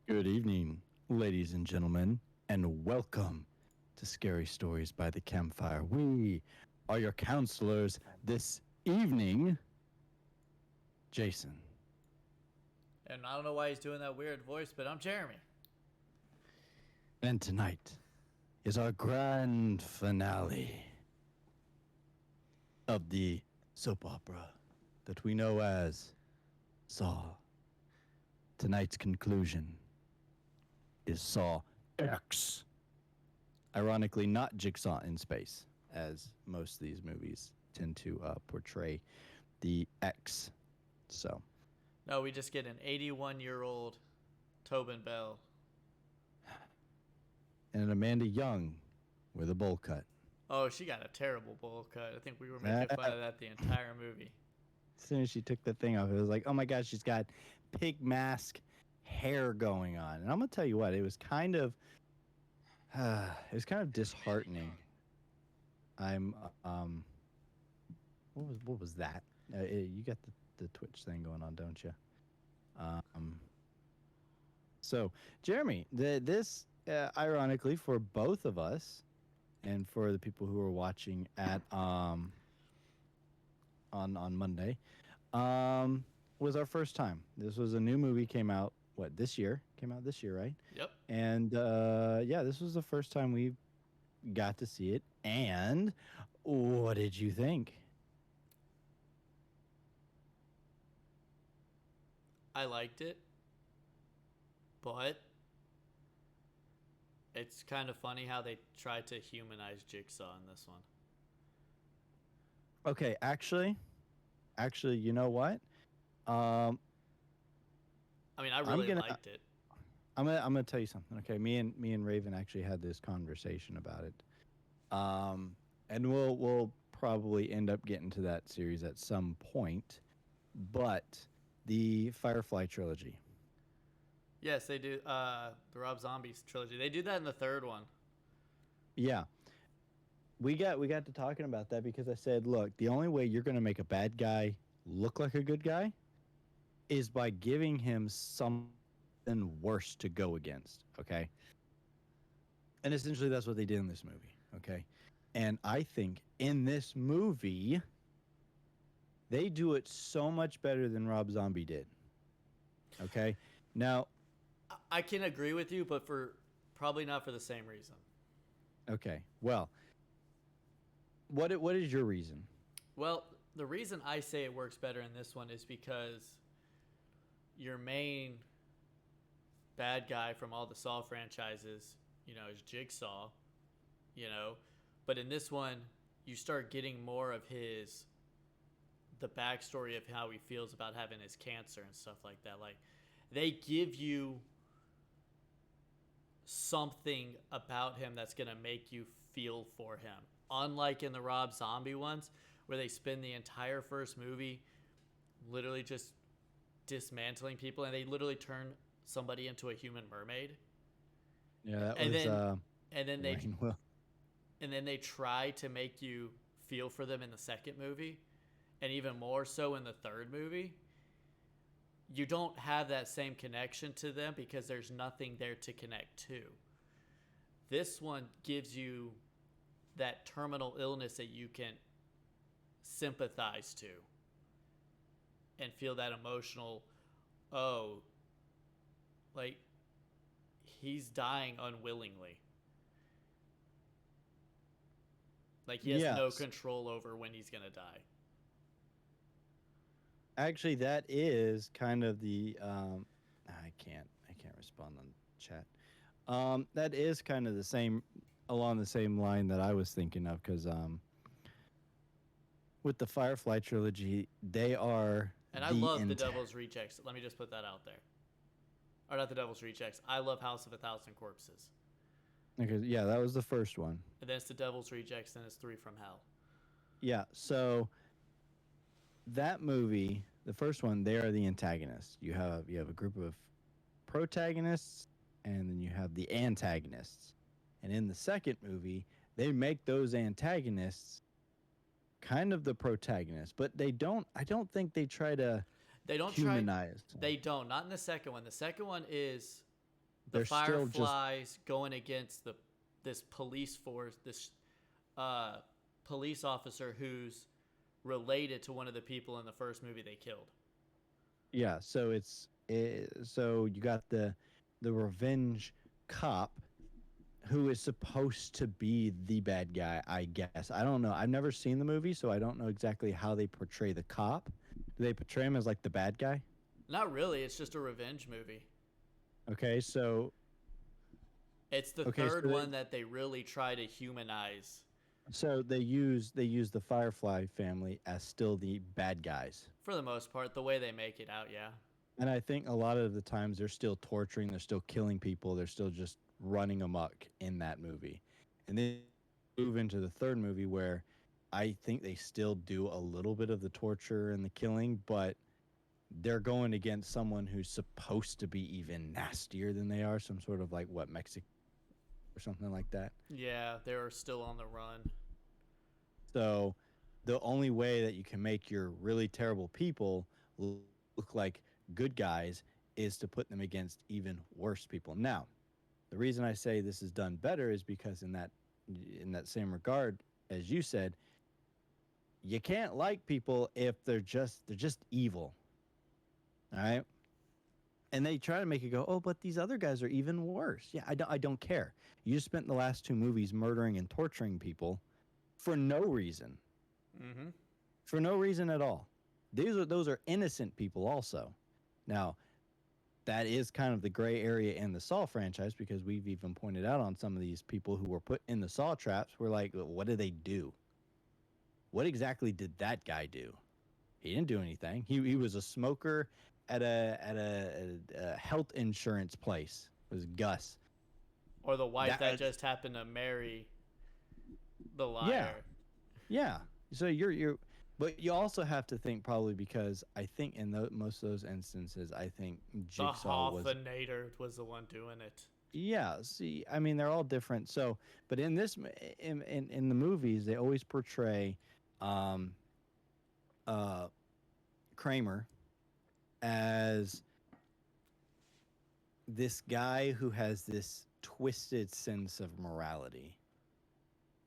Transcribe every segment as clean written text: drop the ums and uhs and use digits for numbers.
Good evening, ladies and gentlemen, and welcome to Scary Stories by the Campfire. We are your counselors this evening, Jason. And I don't know why he's doing that weird voice, but I'm Jeremy. And tonight is our grand finale of the soap opera that we know as Saw. Tonight's conclusion is Saw X. Ironically, not Jigsaw in space, as most of these movies tend to portray the X. So, No, we just get an 81-year-old Tobin Bell. and Amanda Young with a bowl cut. Oh, she got a terrible bowl cut. I think we were making fun As of that the entire movie. soon as she took the thing off, it was like, oh my God, she's got pig mask hair going on. And I'm gonna tell you what, it was kind of disheartening. I'm what was that? You got the Twitch thing going on, don't you? Um, so Jeremy, this ironically for both of us, and for the people who are watching at on Monday, was our first time. This was a new movie, came out this year? Came out this year, right? Yep. And yeah, this was the first time we got to see it. And what did you think? I liked it, but it's kind of funny how they tried to humanize Jigsaw in this one. Okay, actually, you know what? Um, I mean, I I'm really gonna liked it. I'm gonna tell you something. Okay, me and Raven actually had this conversation about it. And we'll probably end up getting to that series at some point. But the Firefly trilogy. Yes, they do. The Rob Zombies trilogy. They do that in the third one. Yeah, we got to talking about that because I said, look, the only way you're gonna make a bad guy look like a good guy is by giving him something worse to go against. Okay. And essentially that's what they did in this movie. Okay. And I think in this movie, they do it so much better than Rob Zombie did. Okay. Now, I can agree with you, but for probably not for the same reason. okay. Well, what is your reason? Well, the reason I say it works better in this one is because your main bad guy from all the Saw franchises, is Jigsaw, you know. But in this one, you start getting more of the backstory of how he feels about having his cancer and stuff like that. Like, they give you something about him that's going to make you feel for him. Unlike in the Rob Zombie ones, where they spend the entire first movie literally just dismantling people, and they literally turn somebody into a human mermaid. Yeah, that And was then and then they Rain Will. and then they try to make you feel for them in the second movie, and even more so in the third movie. You don't have that same connection to them because there's nothing there to connect to. This one gives you that terminal illness that you can sympathize to and feel that emotional, oh, like he's dying unwillingly. Like he has no Yes. control over when he's going to die. Actually, that is kind of the I can't respond on chat. That is kind of the same along the same line that I was thinking of because with the Firefly trilogy, they are And I the love The intent. Devil's Rejects. Let me just put that out there. Or not The Devil's Rejects. I love House of a Thousand Corpses. Okay, yeah, that was the first one. And then it's The Devil's Rejects, then it's Three from Hell. Yeah, so that movie, the first one, they are the antagonists. You have a group of protagonists, and then you have the antagonists. And in the second movie, they make those antagonists kind of the protagonists, but they don't. I don't think they try to They don't try. humanize them. They don't. Not in the second one. The second one is the They're still just Fireflies going against this police force, this uh, police officer who's related to one of the people in the first movie they killed. yeah. So so you got the revenge cop who is supposed to be the bad guy, I guess. I don't know. I've never seen the movie, so I don't know exactly how they portray the cop. Do they portray him as like the bad guy? Not really. It's just a revenge movie. Okay, so It's the okay, third so they one that they really try to humanize. they use the Firefly family as still the bad guys. For the most part, the way they make it out, yeah. And I think a lot of the times they're still torturing, they're still killing people, they're still just running amok in that movie. And then move into the third movie where I think they still do a little bit of the torture and the killing, but they're going against someone who's supposed to be even nastier than they are, some sort of like what, Mexico or something like that. Yeah, they were still on the run. So the only way that you can make your really terrible people look like good guys is to put them against even worse people. Now, the reason I say this is done better is because in that same regard as you said, you can't like people if they're just evil. All right? And they try to make it go, "Oh, but these other guys are even worse." Yeah, I don't care. You just spent the last two movies murdering and torturing people for no reason. Mm-hmm. For no reason at all. Those are innocent people also. Now, that is kind of the gray area in the Saw franchise because we've even pointed out on some of these people who were put in the Saw traps. We're like, what did they do? What exactly did that guy do? He didn't do anything. He was a smoker at a health insurance place. It was Gus. Or the wife that That just happened to marry the yeah, liar. yeah. So but you also have to think probably because I think in most of those instances, I think The Jigsaw was Hoffinator was the one doing it. yeah. See, I mean they're all different. So, but in this in the movies, they always portray um, uh, Kramer as this guy who has this twisted sense of morality.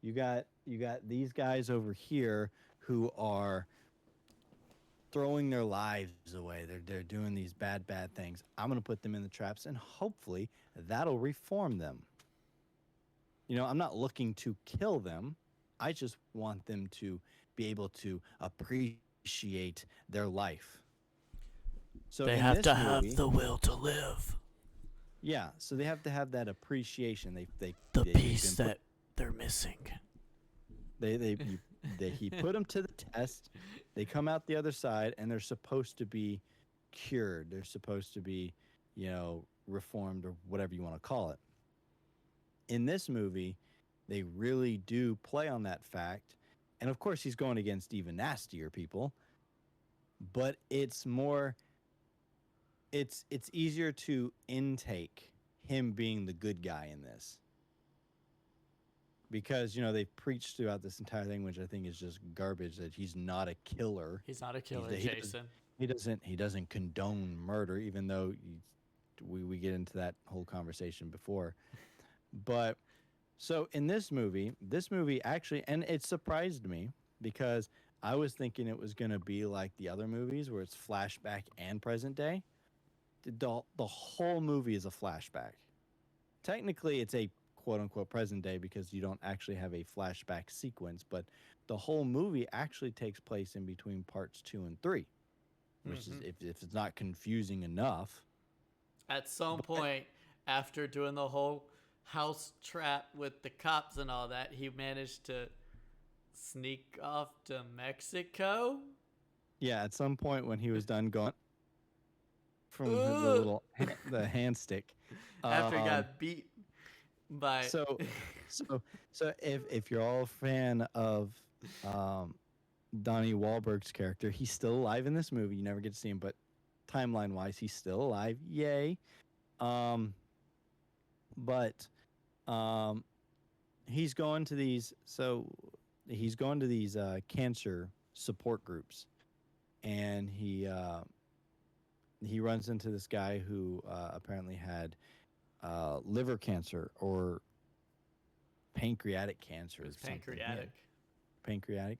You got these guys over here who are throwing their lives away. They're doing these bad things. I'm going to put them in the traps and hopefully that'll reform them. I'm not looking to kill them. I just want them to be able to appreciate their life. So They in have this to movie, have the will to live. yeah, so they have to have that appreciation. The They've piece been put that they're missing. he put them to the test. They come out the other side and they're supposed to be cured. They're supposed to be, reformed or whatever you want to call it. In this movie, they really do play on that fact. And of course, he's going against even nastier people, but it's easier to intake him being the good guy in this because they've preached throughout this entire thing, which I think is just garbage. That he's not a killer. He's not a He's killer, the, Jason. he doesn't condone murder, even though we get into that whole conversation before. But so in this movie actually, and it surprised me because I was thinking it was gonna be like the other movies where it's flashback and present day. The whole movie is a flashback. Technically, it's a quote unquote present day because you don't actually have a flashback sequence, but the whole movie actually takes place in between parts 2 and 3, which is Mm-hmm. if it's not confusing enough. At some But point, after doing the whole house trap with the cops and all that, he managed to sneak off to Mexico. yeah, at some point when he was done going from the Ugh. the hand stick, After he um, got beat by. so so if you're all a fan of um, Donnie Wahlberg's character, he's still alive in this movie. You never get to see him, but timeline wise, he's still alive. Yay! Um, but um, he's going to these. So he's going to these cancer support groups, and he runs into this guy who apparently had liver cancer or pancreatic cancer It or was something. He had pancreatic. pancreatic,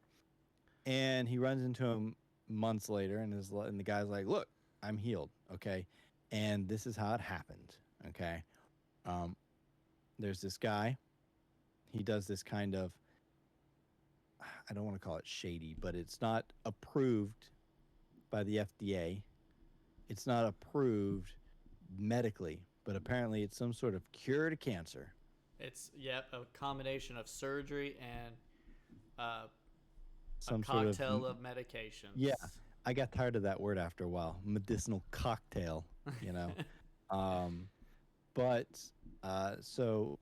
and he runs into him months later, and the guy's like, "Look, I'm healed, okay, and this is how it happened, okay." Um, there's this guy. He does this kind of, I don't want to call it shady, but it's not approved by the FDA. It's not approved medically, but apparently it's some sort of cure to cancer. It's yep a combination of surgery and uh, a Some sort of cocktail of yeah. medications. I got tired of that word after a while. Medicinal cocktail, you know. Um, but so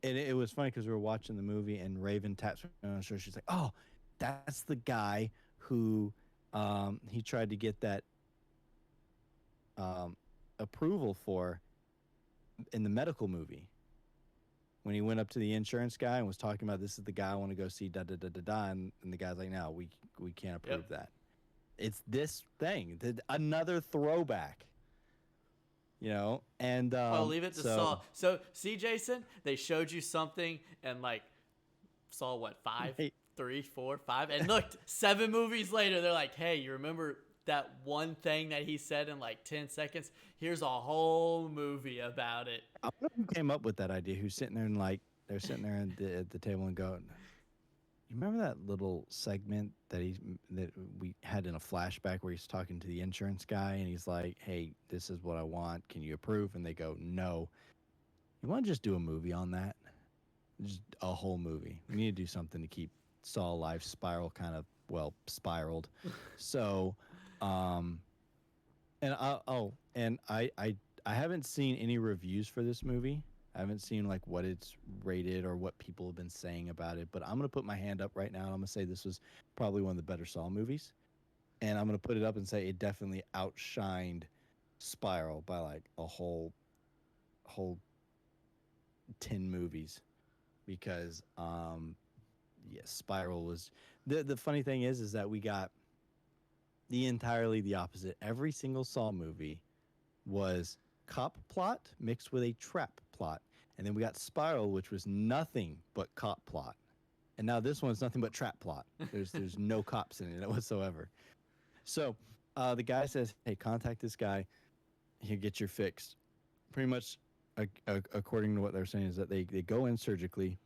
it was funny because we were watching the movie and Raven taps me on the shoulder. She's like, "Oh, that's the guy who he tried to get that um, approval for in the medical movie when he went up to the insurance guy and was talking about this is the guy I want to go see da da da da da and the guy's like, no, we can't Yep. approve that. It's this thing, another throwback, and Oh, leave it to so Saul. So, see, Jason, they showed you something, and like Saw what five, hey, 3, 4, 5, and looked 7 movies later. They're like, hey, you remember that one thing that he said in like 10 seconds? Here's a whole movie about it. I wonder who came up with that idea. Who's sitting there and like they're sitting there at the table and going, you remember that little segment that we had in a flashback where he's talking to the insurance guy and he's like, "Hey, this is what I want. Can you approve?" And they go, "No." You want to just do a movie on that? Just a whole movie. We need to do something to keep Saw Life Spiral kind of spiraled. So, um, and I haven't seen any reviews for this movie. I haven't seen like what it's rated or what people have been saying about it. But I'm gonna put my hand up right now and I'm gonna say this was probably one of the better Saw movies. And I'm gonna put it up and say it definitely outshined Spiral by like a whole 10 movies because yes, Spiral was the funny thing is that we got the entirely the opposite. Every single Saw movie was cop plot mixed with a trap plot. And then we got Spiral, which was nothing but cop plot. And now this one's nothing but trap plot. There's no cops in it whatsoever. So the guy says, "Hey, contact this guy. He'll get you fixed." Pretty much, according to what they're saying, is that they go in surgically,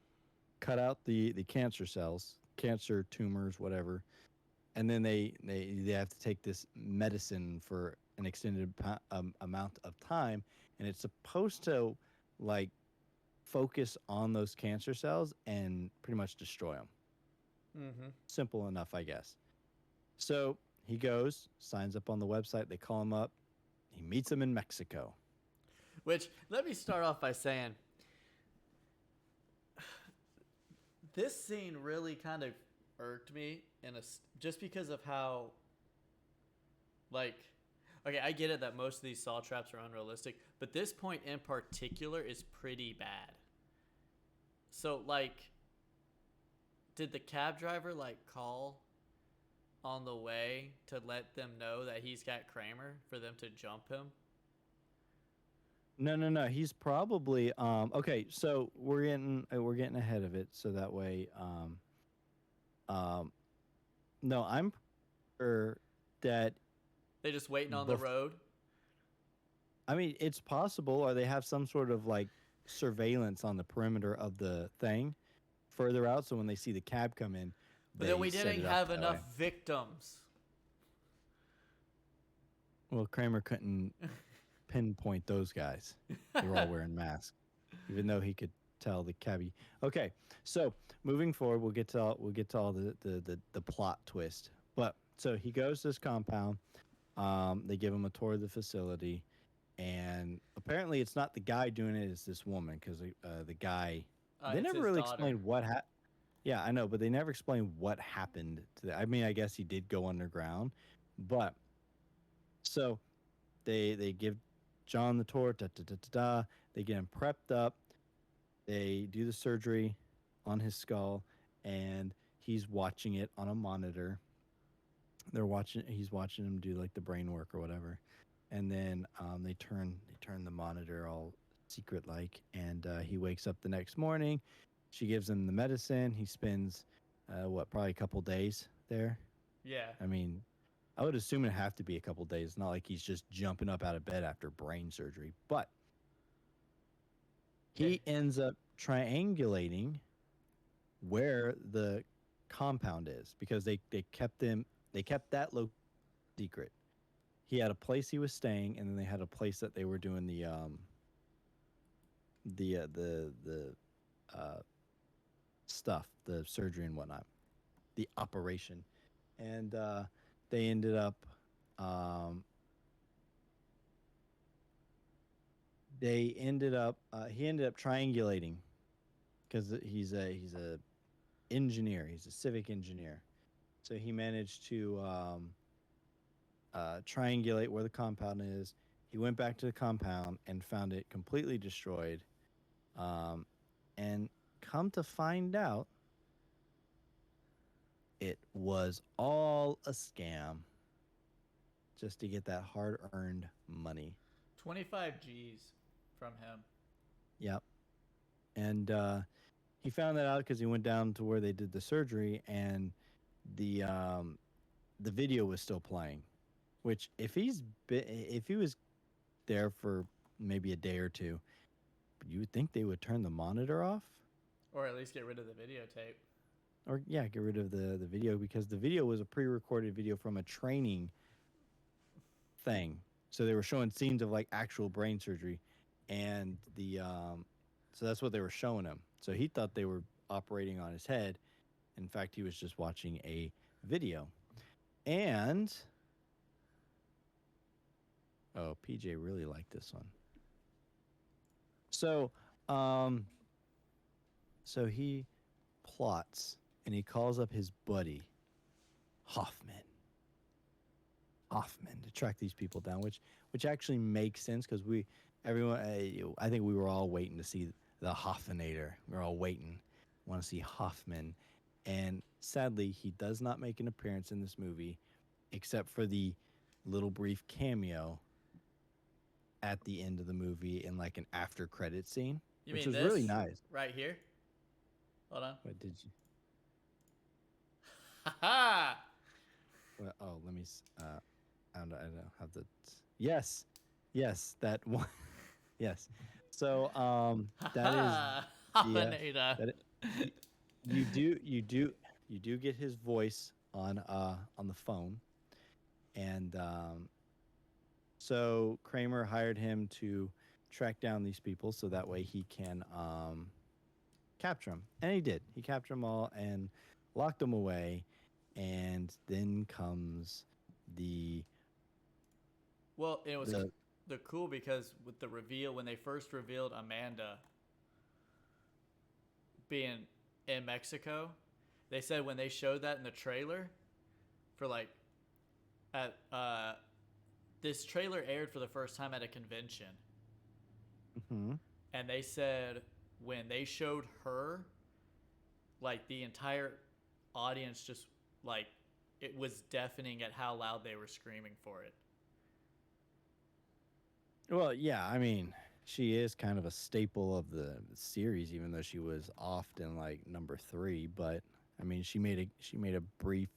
cut out the cancer cells, cancer tumors, whatever, and then they have to take this medicine for an extended amount of time, and it's supposed to like focus on those cancer cells and pretty much destroy them. Mm-hmm. Simple enough, I guess. So he goes, signs up on the website. They call him up. He meets him in Mexico. Which, let me start off by saying, this scene really kind of irked me just because of how, like, okay, I get it that most of these saw traps are unrealistic, but this point in particular is pretty bad. So, like, did the cab driver like call on the way to let them know that he's got Kramer for them to jump him? No, no, no. He's probably okay. So we're getting ahead of it, so that way um no, I'm sure that They just waiting on the bef- road. I mean, it's possible, or they have some sort of like surveillance on the perimeter of the thing further out. So when they see the cab come in, But then they we set didn't it up have that enough way. victims. Well, Kramer couldn't pinpoint those guys. They were all wearing masks, even though he could tell the cabbie. Okay, so moving forward, we'll get to all the plot twist. But so he goes to this compound. They give him a tour of the facility, and apparently it's not the guy doing it; it's this woman because the guy. They It's never his really daughter. explained Yeah, I know, but they never explained what happened to that. I mean, I guess he did go underground, but so they give John the tour. Da, da, da, da, da. They get him prepped up. They do the surgery on his skull, and he's watching it on a monitor. He's watching him do like the brain work or whatever, and then they turn the monitor all secret like, and he wakes up the next morning. She gives him the medicine. He spends probably a couple days there. Yeah. I mean, I would assume it'd have to be a couple days. Not like he's just jumping up out of bed after brain surgery, but Yeah. he ends up triangulating where the compound is because they kept that secret. He had a place he was staying, and then they had a place that they were doing the stuff, the surgery and whatnot, the operation, and they ended up um, he ended up triangulating because he's a engineer, he's a civic engineer, so he managed to triangulate where the compound is. He went back to the compound and found it completely destroyed. Um, and come to find out, it was all a scam just to get that hard earned money. 25 G's from him. Yep. And he found that out because he went down to where they did the surgery, and the um, the video was still playing. Which, if he was there for maybe a day or two, you would think they would turn the monitor off, Or at least get rid of the videotape. or yeah, get rid of the video because the video was a pre-recorded video from a training thing. So they were showing scenes of like actual brain surgery, and so that's what they were showing him. So he thought they were operating on his head. In fact, he was just watching a video. And oh, PJ really liked this one. So, um, so he plots and he calls up his buddy Hoffman. Hoffman to track these people down, which actually makes sense because I think we were all waiting to see the Hoffinator. We are all waiting, want to see Hoffman, and sadly, he does not make an appearance in this movie, except for the little brief cameo at the end of the movie in like an after credit scene, You which mean was this? really nice. Right here? Hold on. What did you? Ha ha! Well, oh, let me. I don't have the. Yes, yes, that one. Yes. So that is Hoffinator. that you do get his voice on the phone, and so Kramer hired him to track down these people so that way he can capture them, and he did. He captured them all and locked them away, and then comes the Well, it was the the cool because with the reveal when they first revealed Amanda being in Mexico, they said when they showed that in the trailer for like at this trailer aired for the first time at a convention. Mhm. And they said when they showed her, like the entire audience just like it was deafening at how loud they were screaming for it. Well, yeah, I mean, she is kind of a staple of the series, even though she was often like number 3. But I mean, she made a brief.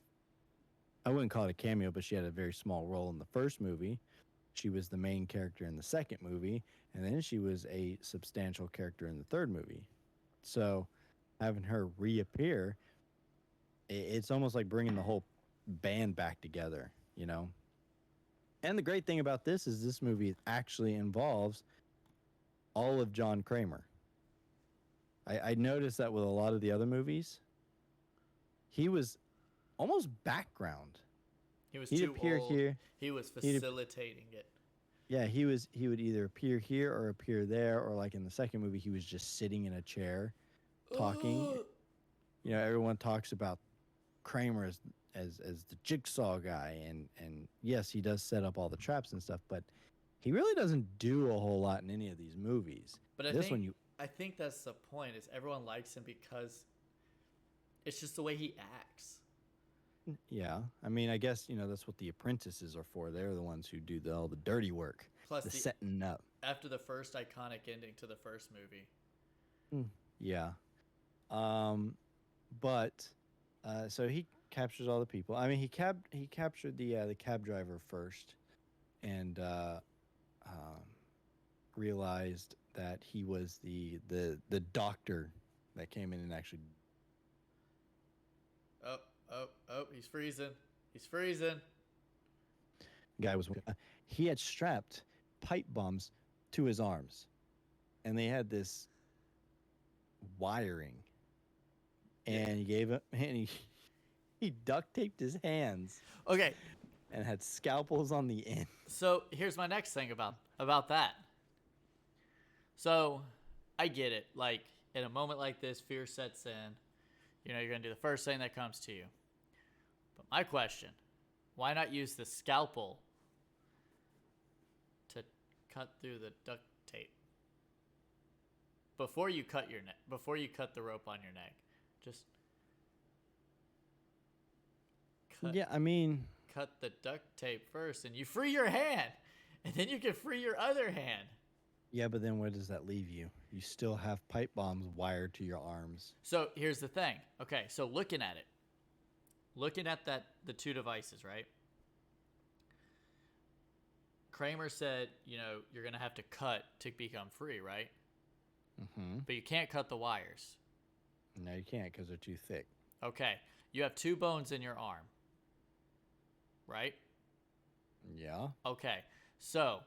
I wouldn't call it a cameo, but she had a very small role in the first movie. She was the main character in the second movie, and then she was a substantial character in the third movie. So, having her reappear, it's almost like bringing the whole band back together, you know. And the great thing about this movie actually involves all of John Kramer. I noticed that with a lot of the other movies, he was almost background. He was He'd too appear old. here. He was facilitating it. Yeah, he would either appear here or appear there, or like in the second movie, he was just sitting in a chair talking. You know, everyone talks about Kramer as the jigsaw guy, and yes, he does set up all the traps and stuff, but he really doesn't do a whole lot in any of these movies. But I think that's the point is everyone likes him because it's just the way he acts. Yeah. I mean, I guess, that's what the apprentices are for. They're the ones who do all the dirty work, Plus, the the setting up. after the first iconic ending to the first movie. Mm. Yeah. Um, but so he captures all the people. I mean, he captured the cab driver first, and um, realized that he was the doctor that came in and actually Oh, oh, he's freezing. He's freezing. guy was he had strapped pipe bombs to his arms, and they had this wiring, Yeah. and he gave him and he duct taped his hands Okay, and had scalpels on the end. so here's my next thing about that. So, I get it. Like in a moment like this, fear sets in. You're gonna do the first thing that comes to you. But my question: why not use the scalpel to cut through the duct tape before you cut your neck? Before you cut the rope on your neck, just cut Yeah, I mean, cut the duct tape first, and you free your hand, and then you can free your other hand. yeah, but then where does that leave you? You still have pipe bombs wired to your arms. So here's the thing. Okay, so looking at the two devices, right? Kramer said, you're gonna have to cut to become free, right? Mm-hmm. But you can't cut the wires. No, you can't because they're too thick. Okay, you have two bones in your arm, right? Yeah. Okay, so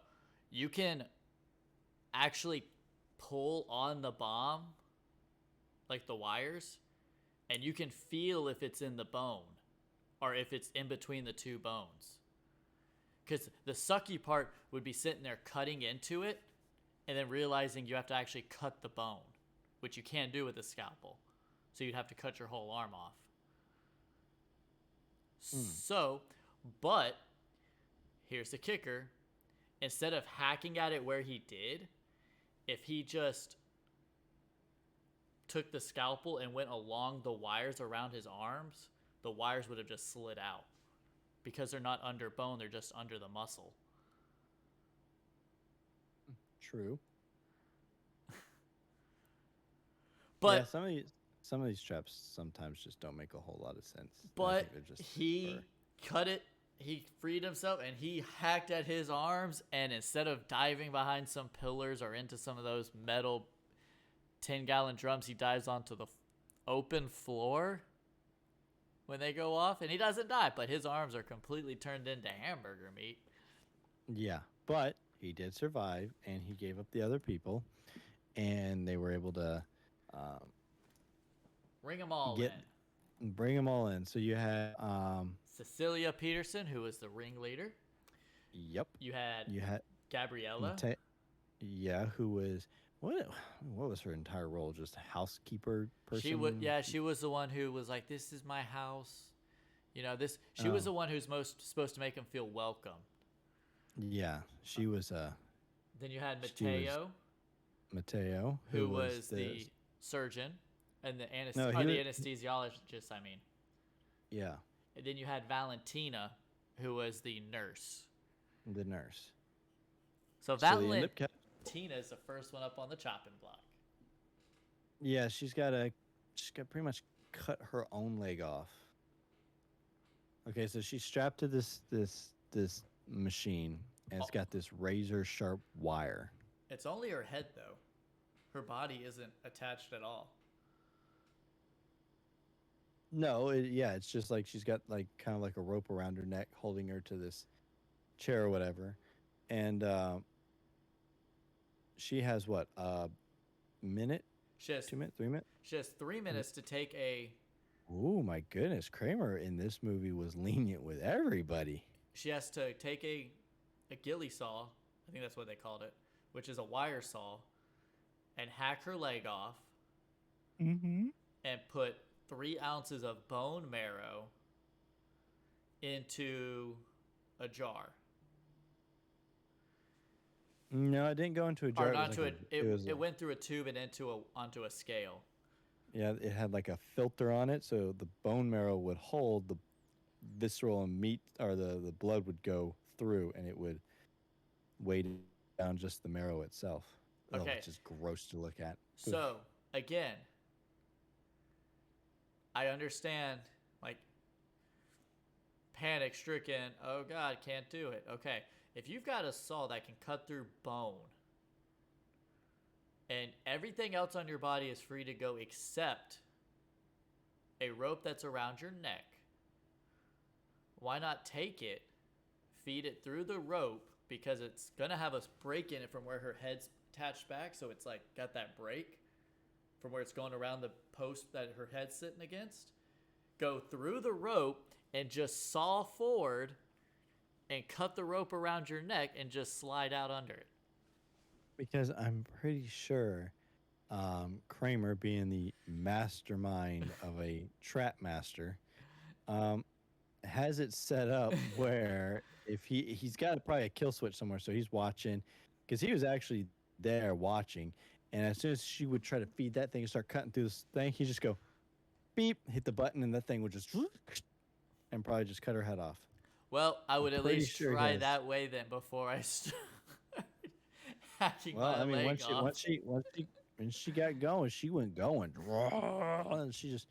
you can actually pull on the bomb, like the wires, and you can feel if it's in the bone or if it's in between the two bones. Because the sucky part would be sitting there cutting into it and then realizing you have to actually cut the bone, which you can't do with a scalpel. So you'd have to cut your whole arm off. So, but here's the kicker. Instead of hacking at it where he did, if he just took the scalpel and went along the wires around his arms, the wires would have just slid out. Because they're not under bone, they're just under the muscle. True. But yeah, some of these traps sometimes just don't make a whole lot of sense. I but think they're just he cut it. He freed himself and he hacked at his arms. And instead of diving behind some pillars or into some of those metal 10-gallon drums, he dives onto the open floor when they go off. And he doesn't die, but his arms are completely turned into hamburger meat. yeah, but he did survive, and he gave up the other people, and they were able to um, Ring them all get in. bring them all in. So you had Cecilia Peterson, who was the ringleader. yep, You had you had Gabriella. yeah, who was what was her entire role? Just a housekeeper person. She was the one who was like, "This is my house." She was the one who's most supposed to make him feel welcome. Yeah, she was Then you had she was Mateo, who was the surgeon and the no, the anesthesiologist, I mean. yeah, And then you had Valentina, who was the nurse. the nurse. So they end up Valentina is the first one up on the chopping block. yeah, she's got pretty much cut her own leg off. Okay, so she's strapped to this machine, and it's got this razor sharp wire. It's only her head, though. Her body isn't attached at all. No, it's just like she's got like kind of like a rope around her neck, holding her to this chair or whatever, and she has what minute, She has 2 minutes, 3 minutes. She has 3 minutes to take a. Oh my goodness, Kramer in this movie was lenient with everybody. She has to take a ghillie saw. I think that's what they called it, which is a wire saw, and hack her leg off. Mm-hmm. And put 3 ounces of bone marrow into a jar. No, it didn't go into a jar. Or not like it went through a tube and onto a scale. Yeah, it had like a filter on it, so the bone marrow would hold visceral and meat or the blood would go through and it would weigh down just the marrow itself. Oh, it's just Okay, gross to look at. Ugh. so again, I understand, like, panic stricken. Oh God, can't do it. Okay, if you've got a saw that can cut through bone, and everything else on your body is free to go except a rope that's around your neck, why not take it, feed it through the rope, because it's gonna have a break in it from where her head's attached back, so it's like got that break from where it's going around the post that her head's sitting against. Go through the rope and just saw forward and cut the rope around your neck and just slide out under it. Because I'm pretty sure Kramer, being the mastermind of a trap master, um, has it set up where if he's got probably a kill switch somewhere, so he's watching because he was actually there watching, and as soon as she would try to feed that thing and start cutting through this thing, he just go beep, hit the button, and that thing would just and probably just cut her head off. Well, I I'm would at pretty least sure he try has. that way then before I start hacking Well, my I mean, leg off. when she got going, she went going, and she just.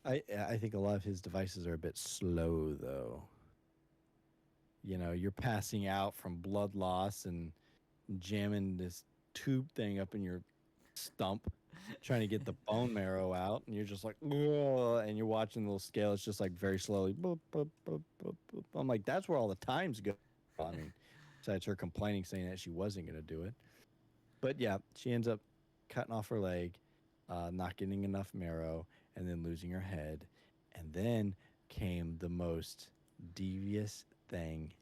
I think a lot of his devices are a bit slow though. You're passing out from blood loss and jamming this tube thing up in your stump, trying to get the bone marrow out, and you're just like, "Ugh," and you're watching the little scale. It's just like very slowly. Boop, boop, boop, boop, boop. I'm like, that's where all the times go. I mean, besides her complaining, saying that she wasn't going to do it. But yeah, she ends up cutting off her leg, not getting enough marrow, and then losing her head. And then came the most devious thing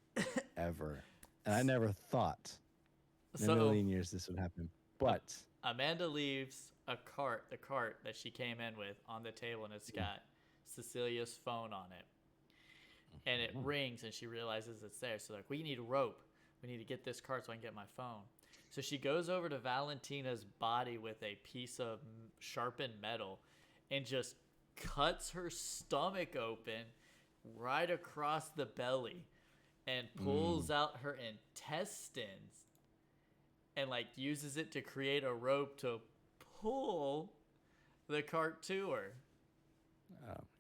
ever. And I never thought in a So million years this would happen. um, But Amanda leaves the cart that she came in with, on the table, and it's got Cecilia's phone on it. And it rings, and she realizes it's there. So, like, we need a rope. We need to get this cart so I can get my phone. So she goes over to Valentina's body with a piece of sharpened metal and just cuts her stomach open right across the belly and pulls out her intestines and, like, uses it to create a rope to pull the cart to her.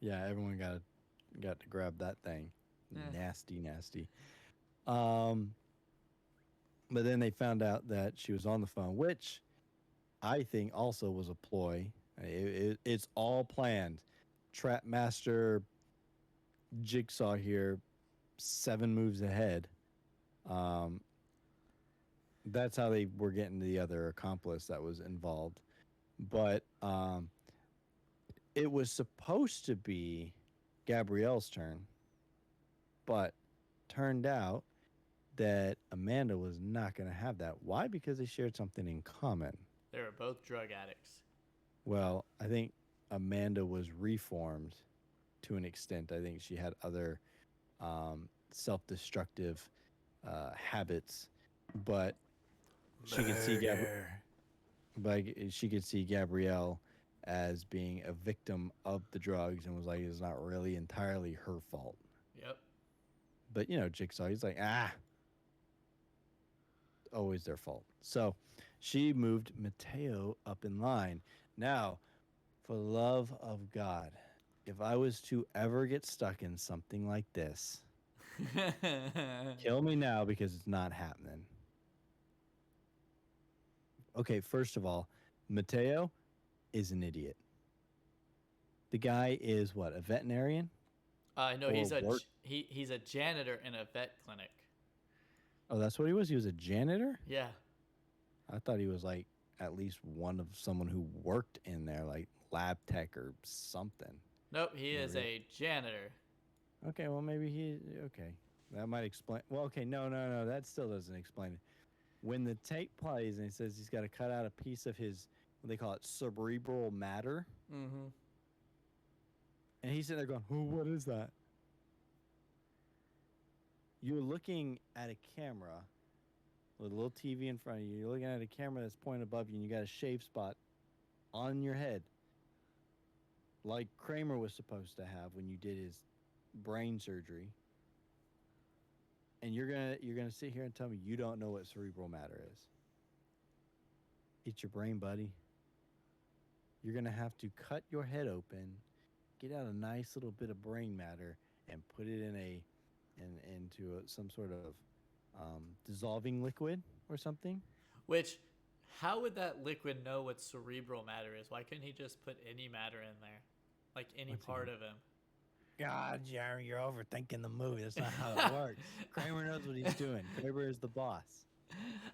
yeah, everyone got to grab that thing. Eh. Nasty, nasty. Um, but then they found out that she was on the phone, which I think also was a ploy. It's all planned. Trap Master Jigsaw here, 7 moves ahead. Um, that's how they were getting the other accomplice that was involved. But it was supposed to be Gabrielle's turn, but turned out that Amanda was not going to have that. Why? Because they shared something in common. They were both drug addicts. Well, I think Amanda was reformed to an extent. I think she had other self-destructive habits, but she could see she could see Gabrielle as being a victim of the drugs and was like, it's not really entirely her fault. Yep. But Jigsaw, he's like, always their fault. So she moved Mateo up in line. Now, for the love of God, if I was to ever get stuck in something like this, kill me now because it's not happening. Okay, first of all, Mateo is an idiot. The guy is what, a veterinarian? No, Or he's a janitor in a vet clinic. Oh, that's what he was? He was a janitor? Yeah. I thought he was like at least one of someone who worked in there, like lab tech or something. Nope, he is a janitor. Okay, well maybe okay. That might explain. Well, okay, no, that still doesn't explain it. When the tape plays and he says he's got to cut out a piece of his, what they call it, cerebral matter, Mm-hmm. and he's sitting there going, "Oh, what is that?" You're looking at a camera with a little TV in front of you. You're looking at a camera that's pointed above you, and you got a shave spot on your head, like Kramer was supposed to have when you did his brain surgery, and you're gonna sit here and tell me you don't know what cerebral matter is. It's your brain, buddy. You're gonna have to cut your head open, get out a nice little bit of brain matter, and put it into some sort of dissolving liquid or something. Which, how would that liquid know what cerebral matter is? Why couldn't he just put any matter in there, like any Once part again, of him? God, Jeremy, you're overthinking the movie. That's not how it works. Kramer knows what he's doing. Kramer is the boss.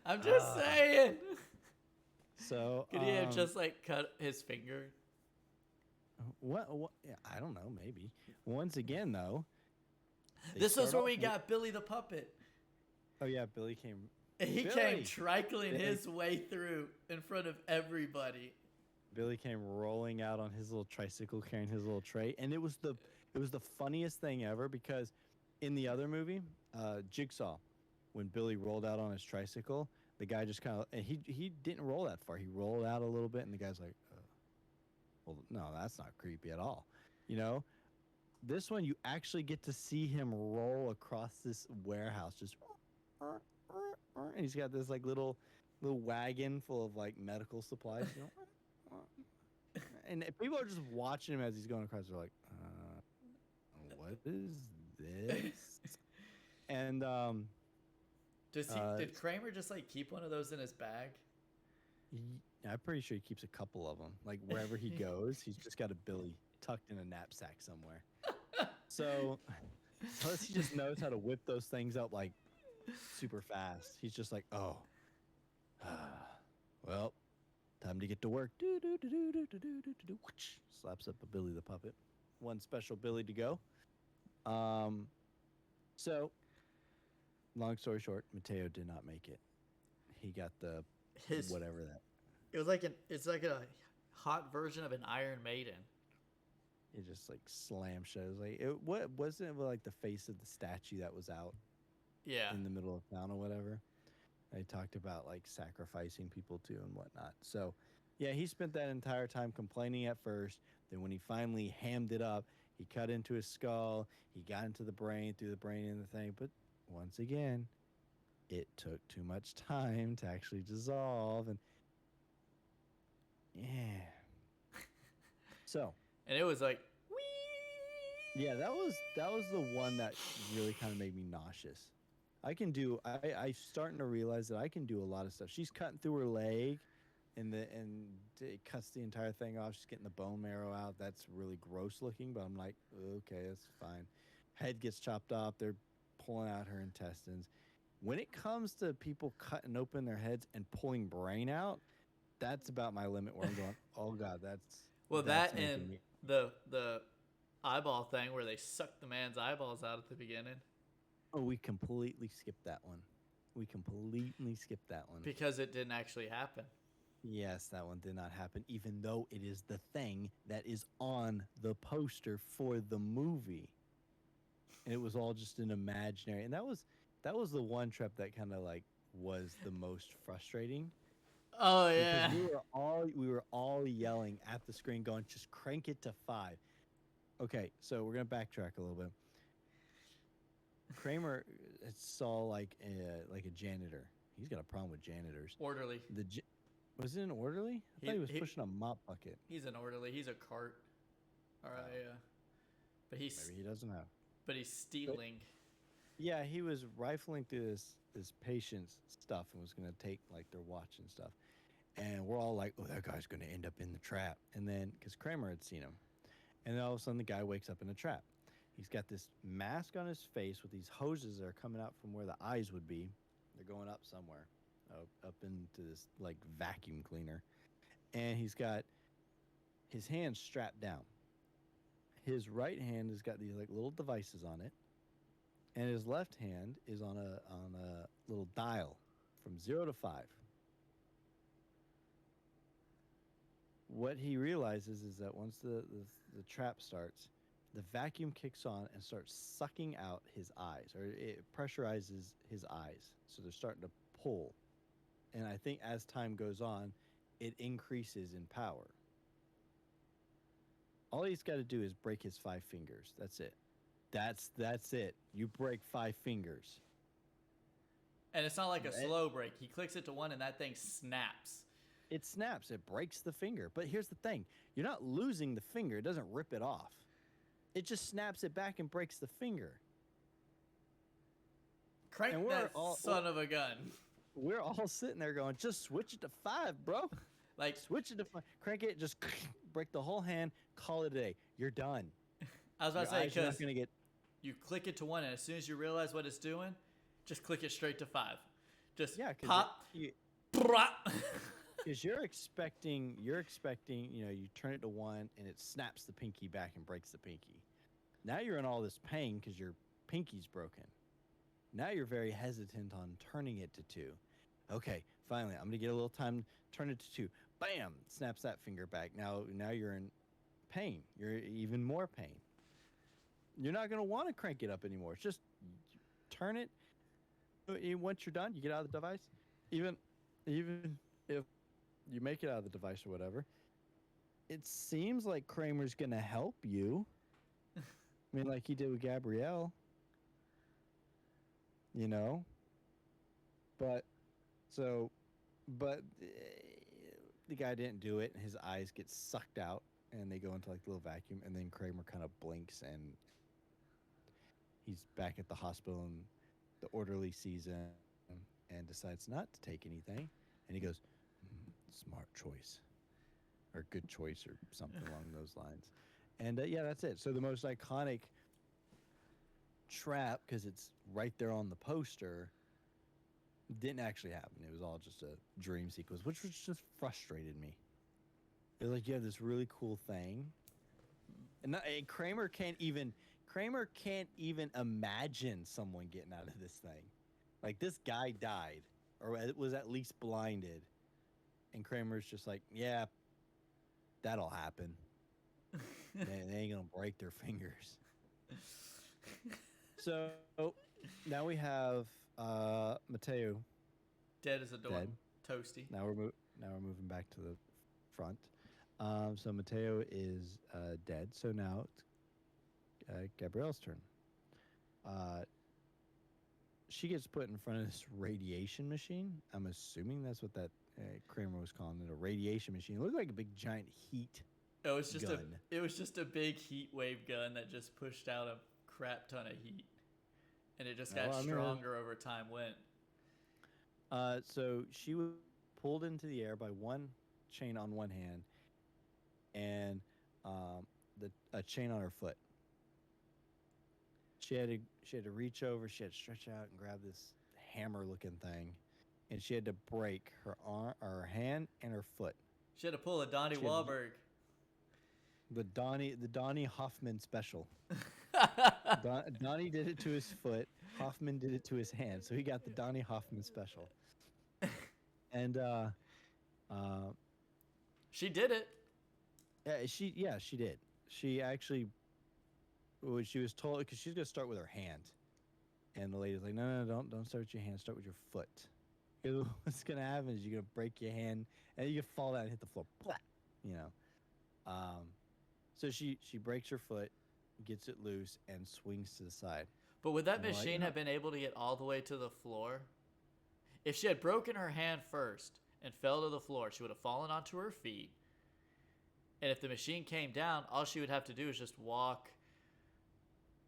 I'm just saying. So Could he have just like cut his finger? what? Yeah, I don't know. Maybe. Once again, though, This was where we got Billy the puppet. Oh yeah, Billy came. He Billy! came trickling Billy. his way through in front of everybody. Billy came rolling out on his little tricycle, carrying his little tray, and it was the funniest thing ever because in the other movie, Jigsaw, when Billy rolled out on his tricycle, the guy just kind of and he didn't roll that far. He rolled out a little bit, and the guy's like, "Well, no, that's not creepy at all," you know. This one, you actually get to see him roll across this warehouse, just, and he's got this like little wagon full of like medical supplies, you know. And people are just watching him as he's going across. They're like, "What is this?" And Did Kramer just like keep one of those in his bag? I'm pretty sure he keeps a couple of them. Like wherever he goes, he's just got a Billy tucked in a knapsack somewhere. So, plus he just knows how to whip those things up like super fast. He's just like, "Oh, well, time to get to work." Slaps up a Billy the puppet. One special Billy to go. So, long story short, Mateo did not make it. He got the whatever that. It's like a hot version of an Iron Maiden. It just like slam shows. Like what wasn't it like the face of the statue that was out Yeah. in the middle of town or whatever? They talked about like sacrificing people to and whatnot. So yeah, he spent that entire time complaining at first. Then when he finally hammed it up, he cut into his skull. He got into the brain, threw the brain in the thing. But once again, it took too much time to actually dissolve. And yeah. So. And it was like, Yeah, that was the one that really kind of made me nauseous. I'm starting to realize that I can do a lot of stuff. She's cutting through her leg, and it cuts the entire thing off. She's getting the bone marrow out. That's really gross looking, but I'm like, okay, that's fine. Head gets chopped off. They're pulling out her intestines. When it comes to people cutting open their heads and pulling brain out, that's about my limit. Where I'm going, oh god, that's that and the eyeball thing where they sucked the man's eyeballs out at the beginning. Oh, we completely skipped that one. Because it didn't actually happen. Yes, that one did not happen, even though it is the thing that is on the poster for the movie. And it was all just an imaginary. And that was the one trip that kind of like was the most frustrating. Oh yeah. Because we were all yelling at the screen, going, "Just crank it to 5." Okay, so we're gonna backtrack a little bit. Kramer saw like a janitor. He's got a problem with janitors. Orderly. Was it an orderly? I thought he was pushing a mop bucket. He's an orderly. He's a cart. All right, but maybe he doesn't have. But he's stealing. Yeah, he was rifling through this patient's stuff and was gonna take like their watch and stuff. And we're all like, "Oh, that guy's gonna end up in the trap." And then, because Kramer had seen him, and then all of a sudden the guy wakes up in the trap. He's got this mask on his face with these hoses that are coming out from where the eyes would be. They're going up somewhere, up into this like vacuum cleaner. And he's got his hands strapped down. His right hand has got these like little devices on it, and his left hand is on a little dial from 0 to 5. What he realizes is that once the trap starts, the vacuum kicks on and starts sucking out his eyes, or it pressurizes his eyes. So they're starting to pull. And I think as time goes on, it increases in power. All he's got to do is break his 5 fingers. That's it. That's it. You break 5 fingers. And it's not like a Right? slow break. He clicks it to one and that thing snaps. It snaps. It breaks the finger. But here's the thing: you're not losing the finger. It doesn't rip it off. It just snaps it back and breaks the finger. Crank And that son of a gun. we're all sitting there going, just switch it to 5, bro. Like, Switch it to 5. Crank it. Just break the whole hand. Call it a day. You're done. I was about to say, Your eyes are not because gonna get. you click it to one, and as soon as you realize what it's doing, just click it straight to 5. Just Yeah, pop. Because you're expecting, you turn it to 1 and it snaps the pinky back and breaks the pinky. Now you're in all this pain because your pinky's broken. Now you're very hesitant on turning it to 2. Okay, finally, I'm gonna get a little time. Turn it to 2. Bam! Snaps that finger back. Now you're in pain. You're even more pain. You're not gonna want to crank it up anymore. It's just turn it. Once you're done, you get out of the device. Even if you make it out of the device or whatever, it seems like Kramer's gonna help you. I mean, like he did with Gabrielle. But the guy didn't do it, and his eyes get sucked out, and they go into like a little vacuum, and then Kramer kind of blinks, and he's back at the hospital, and the orderly sees him and decides not to take anything, and he goes, "Smart choice," or "good choice," or something along those lines. And yeah, that's it. So the most iconic trap, because it's right there on the poster, didn't actually happen. It was all just a dream sequence, which was just frustrated me. It was like you have this really cool thing, and Kramer can't even imagine someone getting out of this thing. Like, this guy died, or was at least blinded, and Kramer's just like, yeah, that'll happen. They ain't gonna break their fingers. So now we have Mateo Dead as a door. dead. Toasty. Now we're moving back to the front. So Mateo is dead. So now it's Gabrielle's turn. She gets put in front of this radiation machine. I'm assuming that's what that Kramer was calling it, a radiation machine. It looked like a big giant heat It was just gun. a big heat wave gun that just pushed out a crap ton of heat, and it just got stronger over time. So she was pulled into the air by one chain on one hand, and a chain on her foot. She had to reach over. She had to stretch out and grab this hammer-looking thing, and she had to break her arm, or her hand, and her foot. She had to pull a Donnie Wahlberg. The Donnie Hoffman special. Donnie did it to his foot. Hoffman did it to his hand. So he got the Donnie Hoffman special. And she did it. Yeah, she did. She actually, she was told, because she's gonna start with her hand, and the lady's like, no, don't start with your hand. Start with your foot. Because what's gonna happen is you're gonna break your hand, and you fall down and hit the floor. So she breaks her foot, gets it loose, and swings to the side. But would that machine have been able to get all the way to the floor? If she had broken her hand first and fell to the floor, she would have fallen onto her feet. And if the machine came down, all she would have to do is just walk.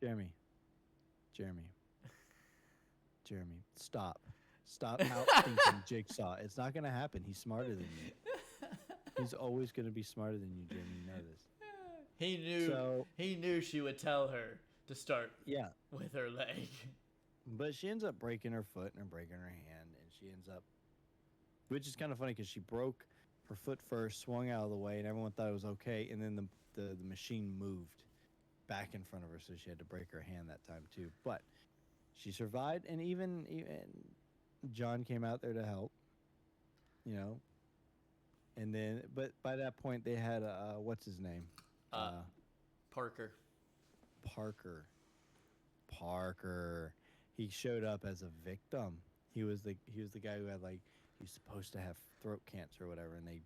Jeremy, stop outthinking Jigsaw. It's not gonna happen. He's smarter than you. He's always gonna be smarter than you, Jeremy. You know this. He knew she would tell her to start with her leg. But she ends up breaking her foot and breaking her hand, and she ends up, which is kind of funny because she broke her foot first, swung out of the way, and everyone thought it was okay, and then the machine moved back in front of her, so she had to break her hand that time too. But she survived, and even John came out there to help, and then, but by that point they had what's his name? Parker. He showed up as a victim. He was the guy who had, like, he's supposed to have throat cancer or whatever, and they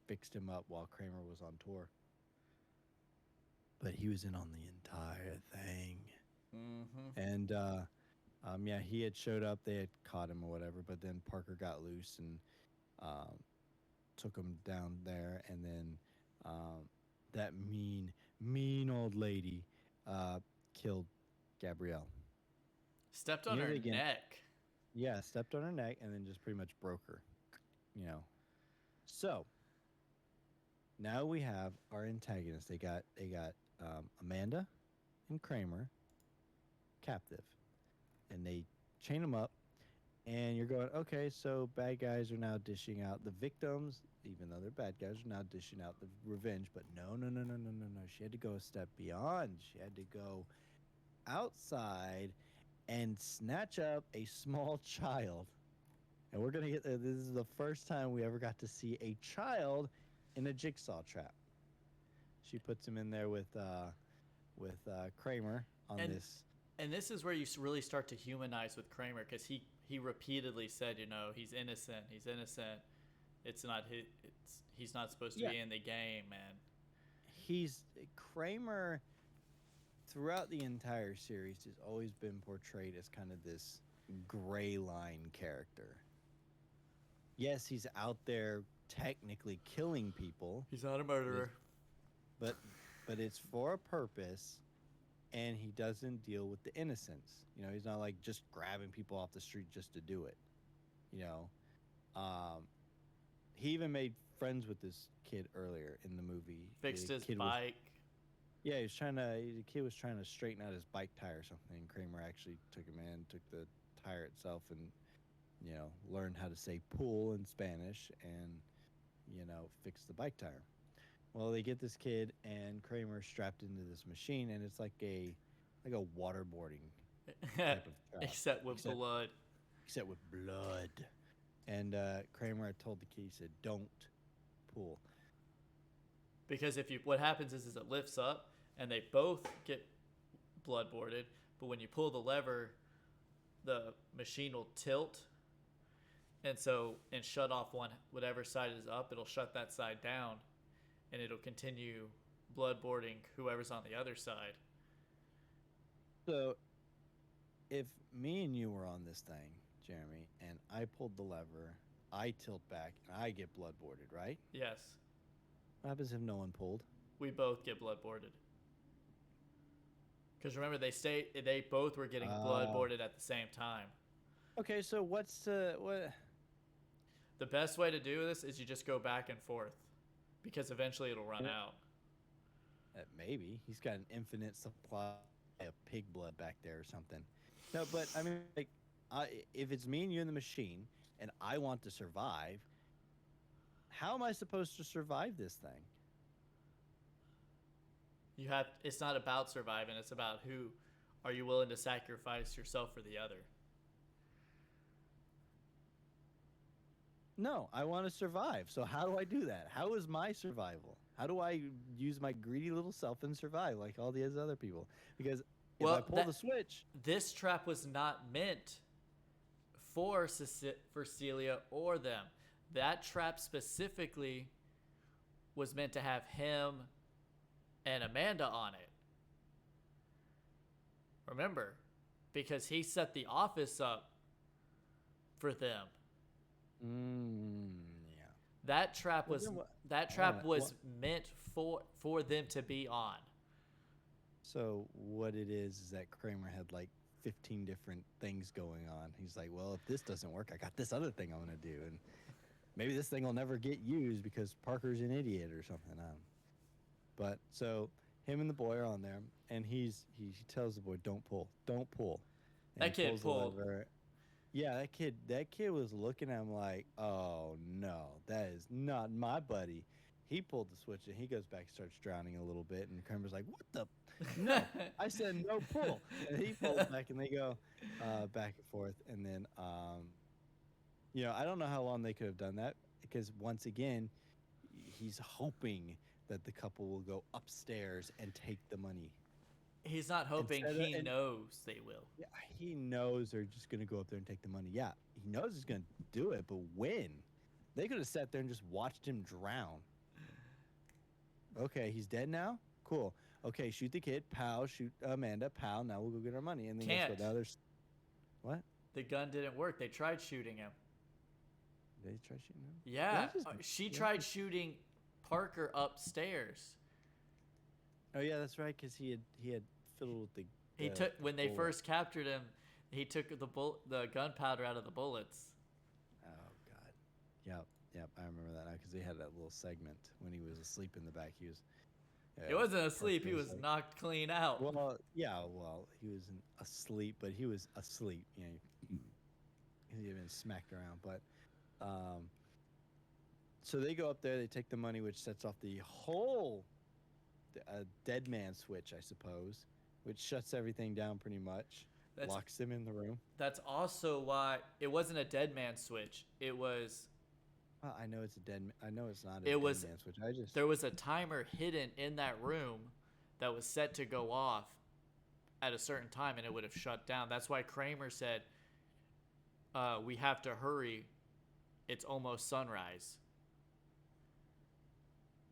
fixed him up while Kramer was on tour. But he was in on the entire thing. And yeah, he had showed up. They had caught him or whatever, but then Parker got loose and um, took him down there, and then um, that mean old lady killed Gabrielle. Stepped on You know, her they again, neck. yeah, stepped on her neck and then just pretty much broke her. You know, so now we have our antagonists. They got Amanda and Kramer captive, and they chain them up. And you're going, okay, so bad guys are now dishing out the victims, even though they're bad guys, are now dishing out the revenge. But no, no, no, no, no, no, no. She had to go a step beyond. She had to go outside and snatch up a small child. And we're gonna get this is the first time we ever got to see a child in a jigsaw trap. She puts him in there with Kramer on And this. and this is where you really start to humanize with Kramer, because he repeatedly said, he's innocent. He's innocent. It's not his. He's not supposed to Yeah, be in the game, man. he's Kramer throughout the entire series has always been portrayed as kind of this gray line character. Yes, he's out there technically killing people, He's not a but murderer. but but it's for a purpose, and he doesn't deal with the innocents. You know, he's not like just grabbing people off the street just to do it. You know, um, he even made friends with this kid earlier in the movie. Fixed The his kid was bike. Yeah, he was trying to. The kid was trying to straighten out his bike tire or something. And Kramer actually took him in, took the tire itself, and learned how to say "pool" in Spanish, and fix the bike tire. Well, they get this kid and Kramer strapped into this machine, and it's like a waterboarding type of trap, Except with except blood. except with blood. And Kramer had told the kid, he said, "Don't pull." Because what happens is it lifts up and they both get bloodboarded, but when you pull the lever, the machine will tilt, and shut off whatever side is up. It'll shut that side down, and it'll continue bloodboarding whoever's on the other side. So if me and you were on this thing, Jeremy, and I pulled the lever, I tilt back, and I get bloodboarded, right? Yes, What happens if no one pulled? we both get bloodboarded. Because remember, they both were getting Oh. bloodboarded at the same time. Okay, so what? The best way to do this is you just go back and forth, because eventually it'll run Yeah. out. Maybe he's got an infinite supply of pig blood back there or something. No, but I mean, like, if it's me and you in the machine, and I want to survive, how am I supposed to survive this thing? It's not about surviving, it's about who are you willing to sacrifice yourself for the other. No, I want to survive. So how do I do that? How is my survival? How do I use my greedy little self and survive like all these other people? Because if I pull the switch, This trap was not meant for Celia or them. That trap specifically was meant to have him and Amanda on it. Remember, because he set the office up for them. yeah. That trap Well, was then what- that I trap wanna- was what- meant for them to be on. So what it is that Kramer had like 15 different things going on. He's like, well, if this doesn't work, I got this other thing I'm gonna do, and maybe this thing will never get used because Parker's an idiot or something. But so him and the boy are on there, and he tells the boy, "Don't pull, don't pull." And That he kid pulls the pulled. lever. Yeah, that kid was looking at him like, "Oh no, that is not my buddy." He pulled the switch and he goes back and starts drowning a little bit, and Kramer's like, "What the? No, I said no pull." And he pulls back, and they go back and forth, and then I don't know how long they could have done that because once again, he's hoping that the couple will go upstairs and take the money. He's not hoping, Instead of- he and- knows they will. Yeah, he knows they're just gonna go up there and take the money. Yeah, he knows he's gonna do it, but when? They could have sat there and just watched him drown. Okay, he's dead now? Cool. okay, shoot the kid, pow, shoot Amanda, pow. Now we'll go get our money. And then guess Can't. what? Now there's what? The gun didn't work. They tried shooting him. They try shooting him. Yeah, That just she that tried just- shooting Parker upstairs. Oh yeah, that's right. Because he had fiddled with the. He took when they bullet. first captured him. He took the gunpowder out of the bullets. Oh God. Yep. Yep. I remember that now because they had that little segment when he was asleep in the back. He was. He wasn't asleep. He Parker was like- knocked clean out. Well, yeah. Well, he wasn't asleep, but he was asleep. You know, he had been smacked around, but. So they go up there. They take the money, which sets off the whole dead man switch, I suppose, which shuts everything down pretty much. Locks them in the room. That's also why it wasn't a dead man switch. It was. Well, I know it's a dead. I know it's not a It dead was- man switch. I just. There was a timer hidden in that room that was set to go off at a certain time, and it would have shut down. That's why Kramer said, "We have to hurry. It's almost sunrise."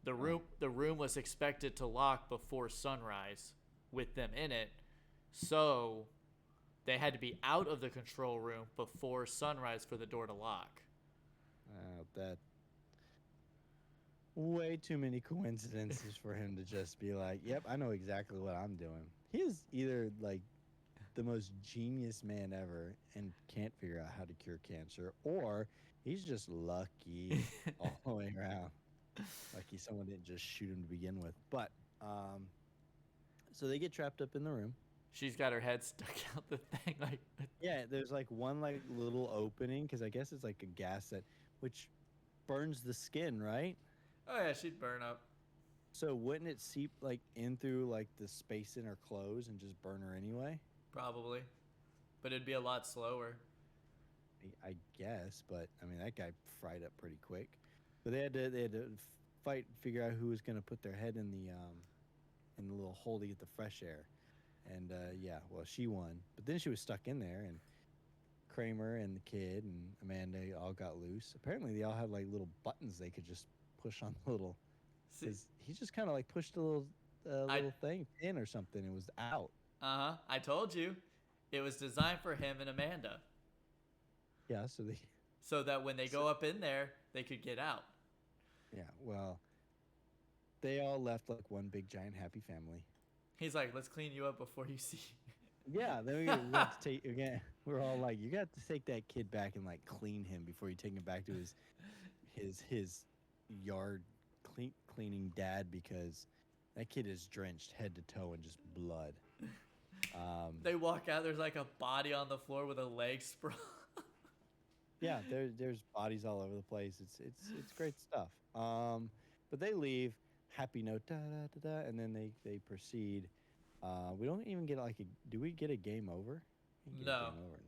The room was expected to lock before sunrise with them in it, so they had to be out of the control room before sunrise for the door to lock. That. Way too many coincidences for him to just be like, "Yep, I know exactly what I'm doing." He is either like the most genius man ever and can't figure out how to cure cancer, or he's just lucky all the way around. Lucky someone didn't just shoot him to begin with. But so they get trapped up in the room. She's got her head stuck out the thing like. Yeah, there's like one like little opening because I guess it's like a gas that which burns the skin, right? Oh yeah, she'd burn up. So wouldn't it seep like in through like the space in her clothes and just burn her anyway? Probably. But it'd be a lot slower. I guess, but I mean that guy fried up pretty quick. But they had to fight, figure out who was gonna put their head in the little hole to get the fresh air, and yeah, well she won, but then she was stuck in there, and Kramer and the kid and Amanda all got loose. Apparently they all had like little buttons they could just push on the little. See, Cause he just kind of like pushed a little thing in or something. It was out. I told you. It was designed for him and Amanda. Yeah, so they. So that when they go up in there, they could get out. Yeah, well, they all left like one big giant happy family. He's like, let's clean you up before you see. Yeah, then we got to take again. We're all like, you got to take that kid back and like clean him before you take him back to his yard cleaning dad because that kid is drenched head to toe in just blood. They walk out. There's like a body on the floor with a leg sprawl. Yeah, there's bodies all over the place. It's great stuff. But they leave. Happy note, da da da da, and then they proceed. We don't even get like a. Do we get a game over? We don't get a No. game over.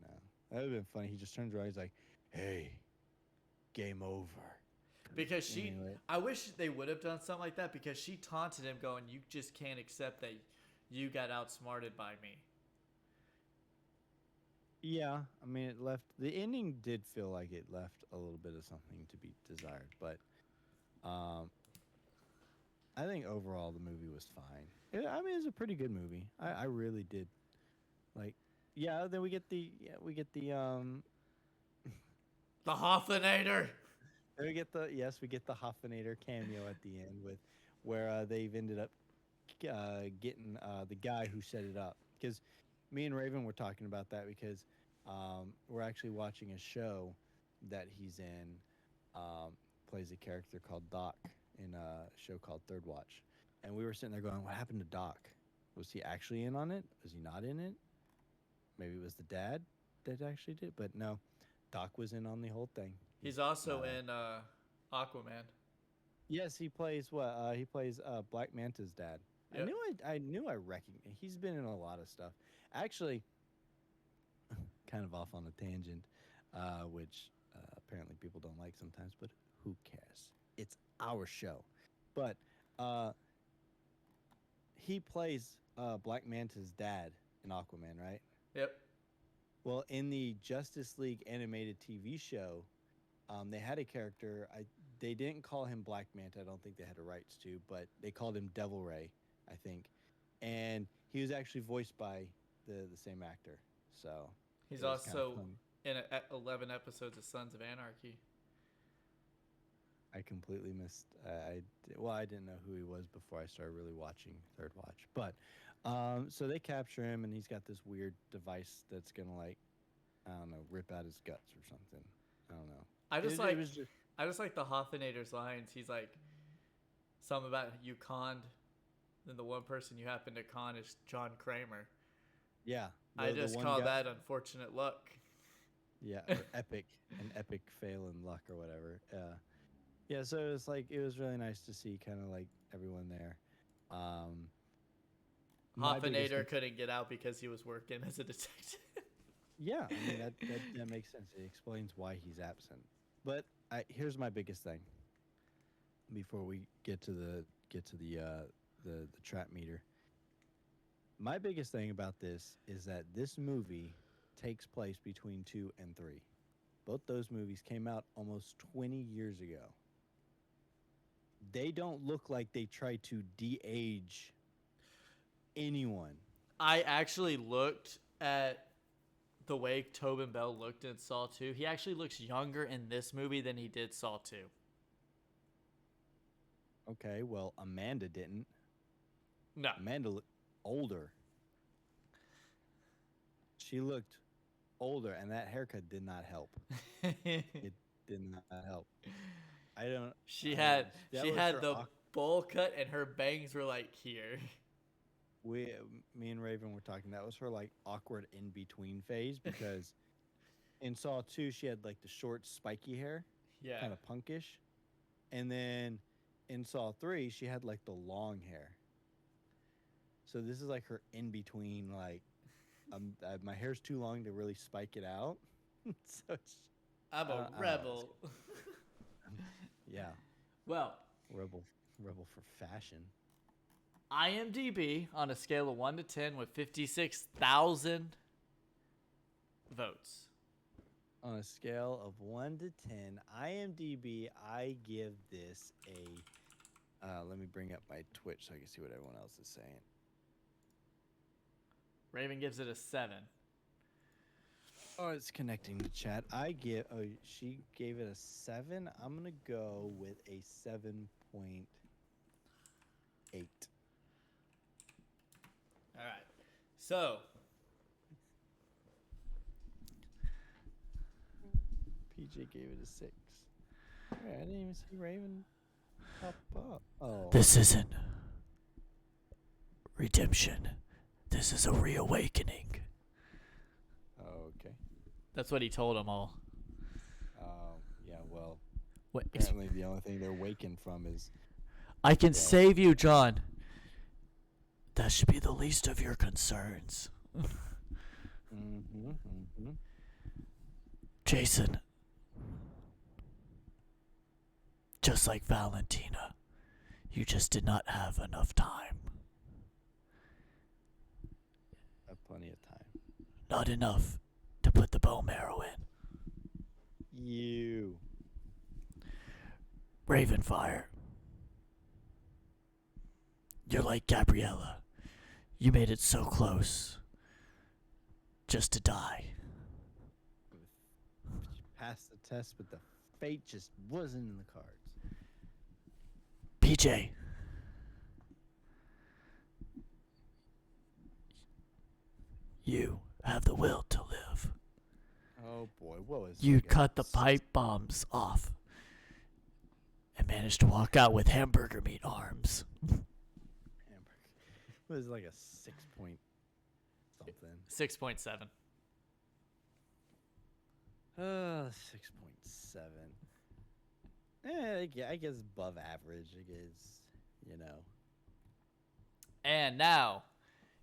No. That would have been funny. He just turns around. He's like, "Hey, game over." Because she, Anyway. I wish they would have done something like that because she taunted him, going, "You just can't accept that you got outsmarted by me." Yeah, I mean, it left. The ending did feel like it left a little bit of something to be desired, but I think overall the movie was fine. I mean, it's a pretty good movie. I really did like. Yeah, then we get the The Hoffinator. we get the Hoffinator cameo at the end with where they've ended up getting the guy who set it up because me and Raven were talking about that because we're actually watching a show that he's in, plays a character called Doc in a show called Third Watch, and we were sitting there going, "What happened to Doc? Was he actually in on it? Was he not in it? Maybe it was the dad that actually did, but no, Doc was in on the whole thing." He's also in Aquaman. Yes, he plays what? He plays Black Manta's dad. Yep. I knew I recognized. He's been in a lot of stuff. Actually, kind of off on a tangent, which apparently people don't like sometimes, but who cares? It's our show. But he plays Black Manta's dad in Aquaman, right? Yep. Well, in the Justice League animated TV show, they had a character. They didn't call him Black Manta. I don't think they had the rights to, but they called him Devil Ray I think, and he was actually voiced by the same actor. So He's it was kind of also fun. in 11 episodes of Sons of Anarchy. I completely missed. Well, I didn't know who he was before I started really watching Third Watch. But so they capture him, and he's got this weird device that's gonna like I don't know, rip out his guts or something. I don't know. I just It like was just I just like the Hoffinator's lines. He's like something about you conned, then the one person you happen to con is John Kramer. yeah, I the just one call guy. that unfortunate luck. Yeah, or epic, an epic fail in luck or whatever. Yeah. So it was like it was really nice to see kind of like everyone there. Um, my biggest Hoffinator couldn't get out because he was working as a detective. Yeah, I mean that makes sense. It explains why he's absent. But here's my biggest thing. Before we get to the trap meter, my biggest thing about this is that this movie takes place between 2 and 3. Both those movies came out almost 20 years ago. They don't look like they tried to de-age anyone. I actually looked at the way Tobin Bell looked in Saw 2. He actually looks younger in this movie than he did Saw 2. Okay, well Amanda didn't. No. Amanda looked older. She looked older, and that haircut did not help. It did not help. I don't. she I had that she was had her. the bowl cut and her bangs were like here. Me and Raven were talking. That was her like awkward in between phase because in Saw 2 she had like the short spiky hair, Yeah. kind of punkish, and then in Saw 3 she had like the long hair. So this is like her in between. Like, my hair's too long to really spike it out. So it's I'm a I don't know. rebel. Yeah, Well, rebel, rebel for fashion. IMDb on a scale of 1 to 10 with 56,000 votes. On a scale of 1 to 10, IMDb, I give this a. Let me bring up my Twitch so I can see what everyone else is saying. Raven gives it a 7. Oh, it's connecting to chat. Oh, she gave it a 7. I'm gonna go with a 7.8. All right. So, PJ gave it a 6. Wait, I didn't even see Raven pop up. Oh, this isn't redemption. This is a reawakening. okay. That's what he told them all. Yeah. Well, What? apparently the only thing they're waking from is. I can Well. save you, John. That should be the least of your concerns. Jason. Just like Valentina, you just did not have enough time. I have plenty of time. Not enough to put the bone marrow in. You. Ravenfire. You're like Gabriella. You made it so close. Just to die. She passed the test, but the fate just wasn't in the cards. PJ. You have the will to live. Oh boy, what was You cut the pipe bombs off and managed to walk out with hamburger meat arms. hamburger? It was like a 6 point something. 6.7. 6.7. I guess above average. I guess, And now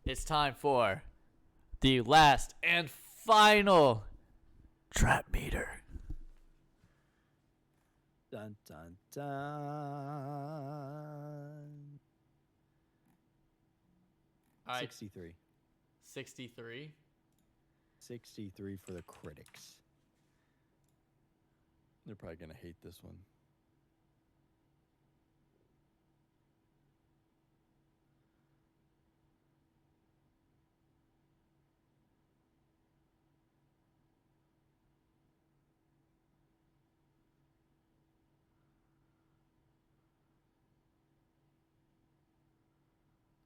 it's time for the last and final trap meter. Dun dun dun. All right. 63. 63. 63 for the critics. They're probably gonna hate this one.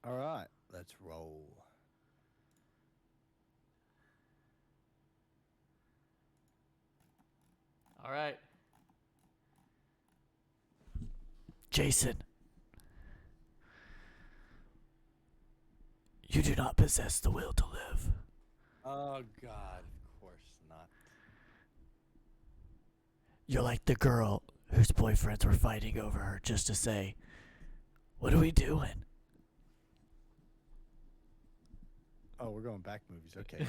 All right, let's roll. All right. Jason, you do not possess the will to live. Oh God, of course not. You're like the girl whose boyfriends were fighting over her just to say, "What are we doing?" Oh, we're going back movies. Okay,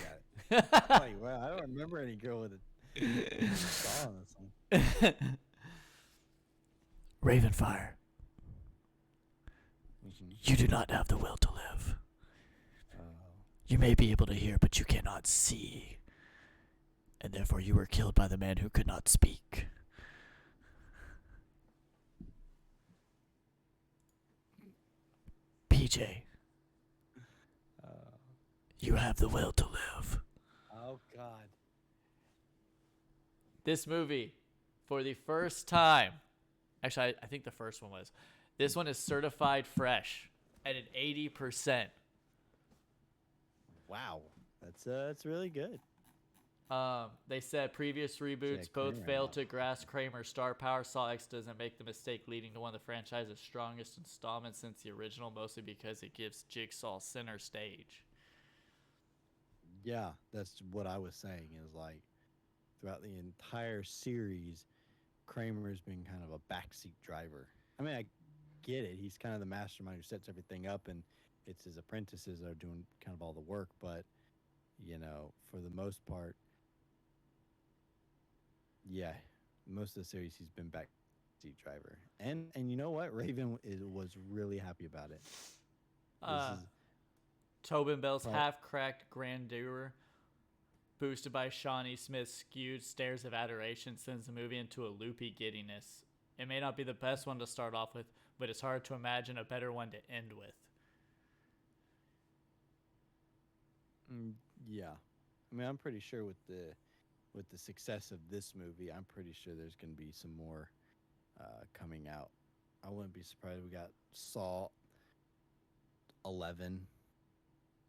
got it. Like, well, I don't remember any girl with a saw on this one. Ravenfire, Mm-hmm. you do not have the will to live. Oh. You may be able to hear, but you cannot see. And therefore you were killed by the man who could not speak. PJ, you have the will to live. Oh God. This movie, for the first time, actually, I think the first one was, this one is certified fresh at an 80%. Wow, that's really good. They said previous reboots Jack both Kramer, failed wow. to grasp Kramer's star power. Saw X doesn't make the mistake, leading to one of the franchise's strongest installments since the original, mostly because it gives Jigsaw center stage. Yeah, that's what I was saying. Is like throughout the entire series, Kramer's been kind of a backseat driver. I mean, I get it. He's kind of the mastermind who sets everything up, and it's his apprentices that are doing kind of all the work. But for the most part, yeah, most of the series he's been backseat driver. And you know what? Was really happy about it. This Uh, is Tobin Bell's pro- half-cracked grandeur, boosted by Shawnee Smith's skewed stares of adoration, sends the movie into a loopy giddiness. It may not be the best one to start off with, but it's hard to imagine a better one to end with. yeah. I mean, I'm pretty sure with the success of this movie, I'm pretty sure there's going to be some more coming out. I wouldn't be surprised if we got Saw 11.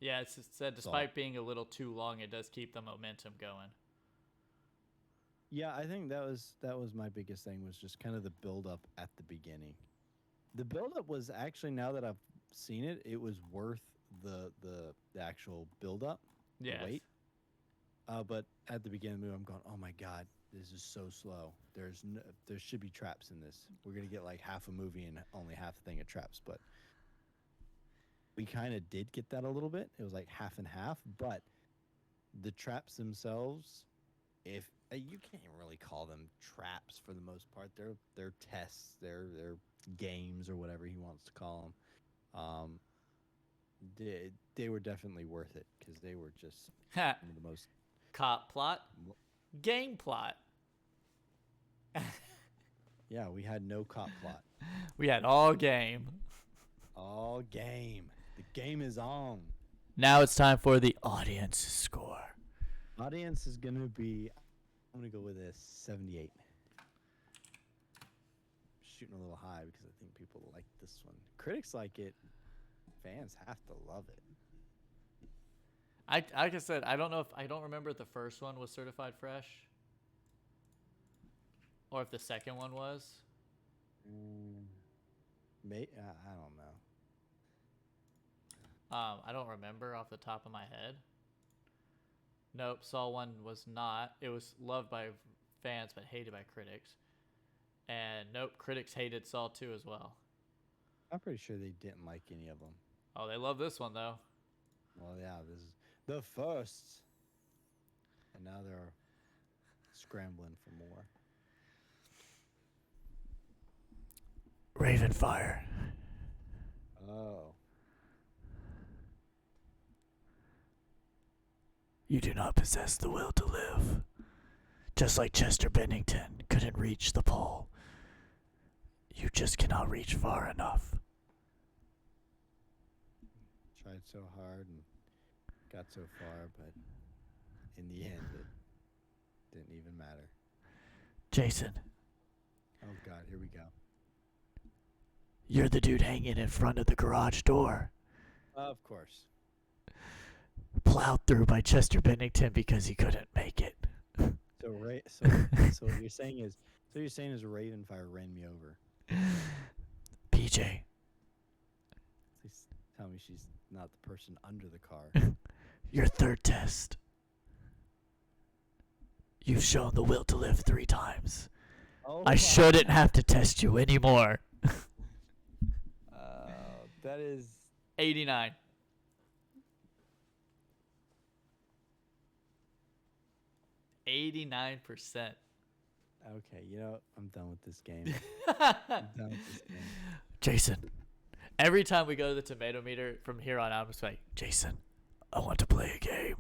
Yeah, it's said Saw. despite being a little too long, it does keep the momentum going. Yeah, I think that was my biggest thing was just kind of the build up at the beginning. The build up was actually, now that I've seen it, it was worth the actual build up, the Yes. wait. But at the beginning of the movie, I'm going, oh my God, this is so slow. There should be traps in this. We're gonna get like half a movie and only half a thing of traps, but we kind of did get that a little bit. It was like half and half, but the traps themselves, if you can't even really call them traps for the most part, they're tests, they're games or whatever he wants to call them. They were definitely worth it because they were just Ha! some of the most. Cop plot, game plot. Yeah, we had no cop plot. We had all game. All game. The game is on. Now it's time for the audience score. Audience is gonna be. I'm gonna go with a 78. Shooting a little high because I think people like this one. Critics like it. Fans have to love it. Like I said, I don't remember if the first one was certified fresh, or if the second one was. I don't know. I don't remember off the top of my head. Nope, Saw 1 was not. It was loved by fans but hated by critics. And nope, critics hated Saw 2 as well. I'm pretty sure they didn't like any of them. Oh, they love this one though. Well, yeah, this is the first, and now they're scrambling for more. Ravenfire. Oh. You do not possess the will to live. Just like Chester Bennington couldn't reach the pole. You just cannot reach far enough. Tried so hard and got so far, but in the end, it didn't even matter. Jason, Oh, God, here we go. you're the dude hanging in front of the garage door. Of course. Plowed through by Chester Bennington because he couldn't make it. So so what you're saying is Ravenfire ran me over. PJ, Please tell me she's not the person under the car. your third test. You've shown the will to live 3 times. Oh I shouldn't have to test you anymore. That is 89. 89%. okay. You know, I'm done with this game. I'm done with this game. Jason, Every time we go to the tomato meter from here on out, I'm just like, Jason, I want to play a game.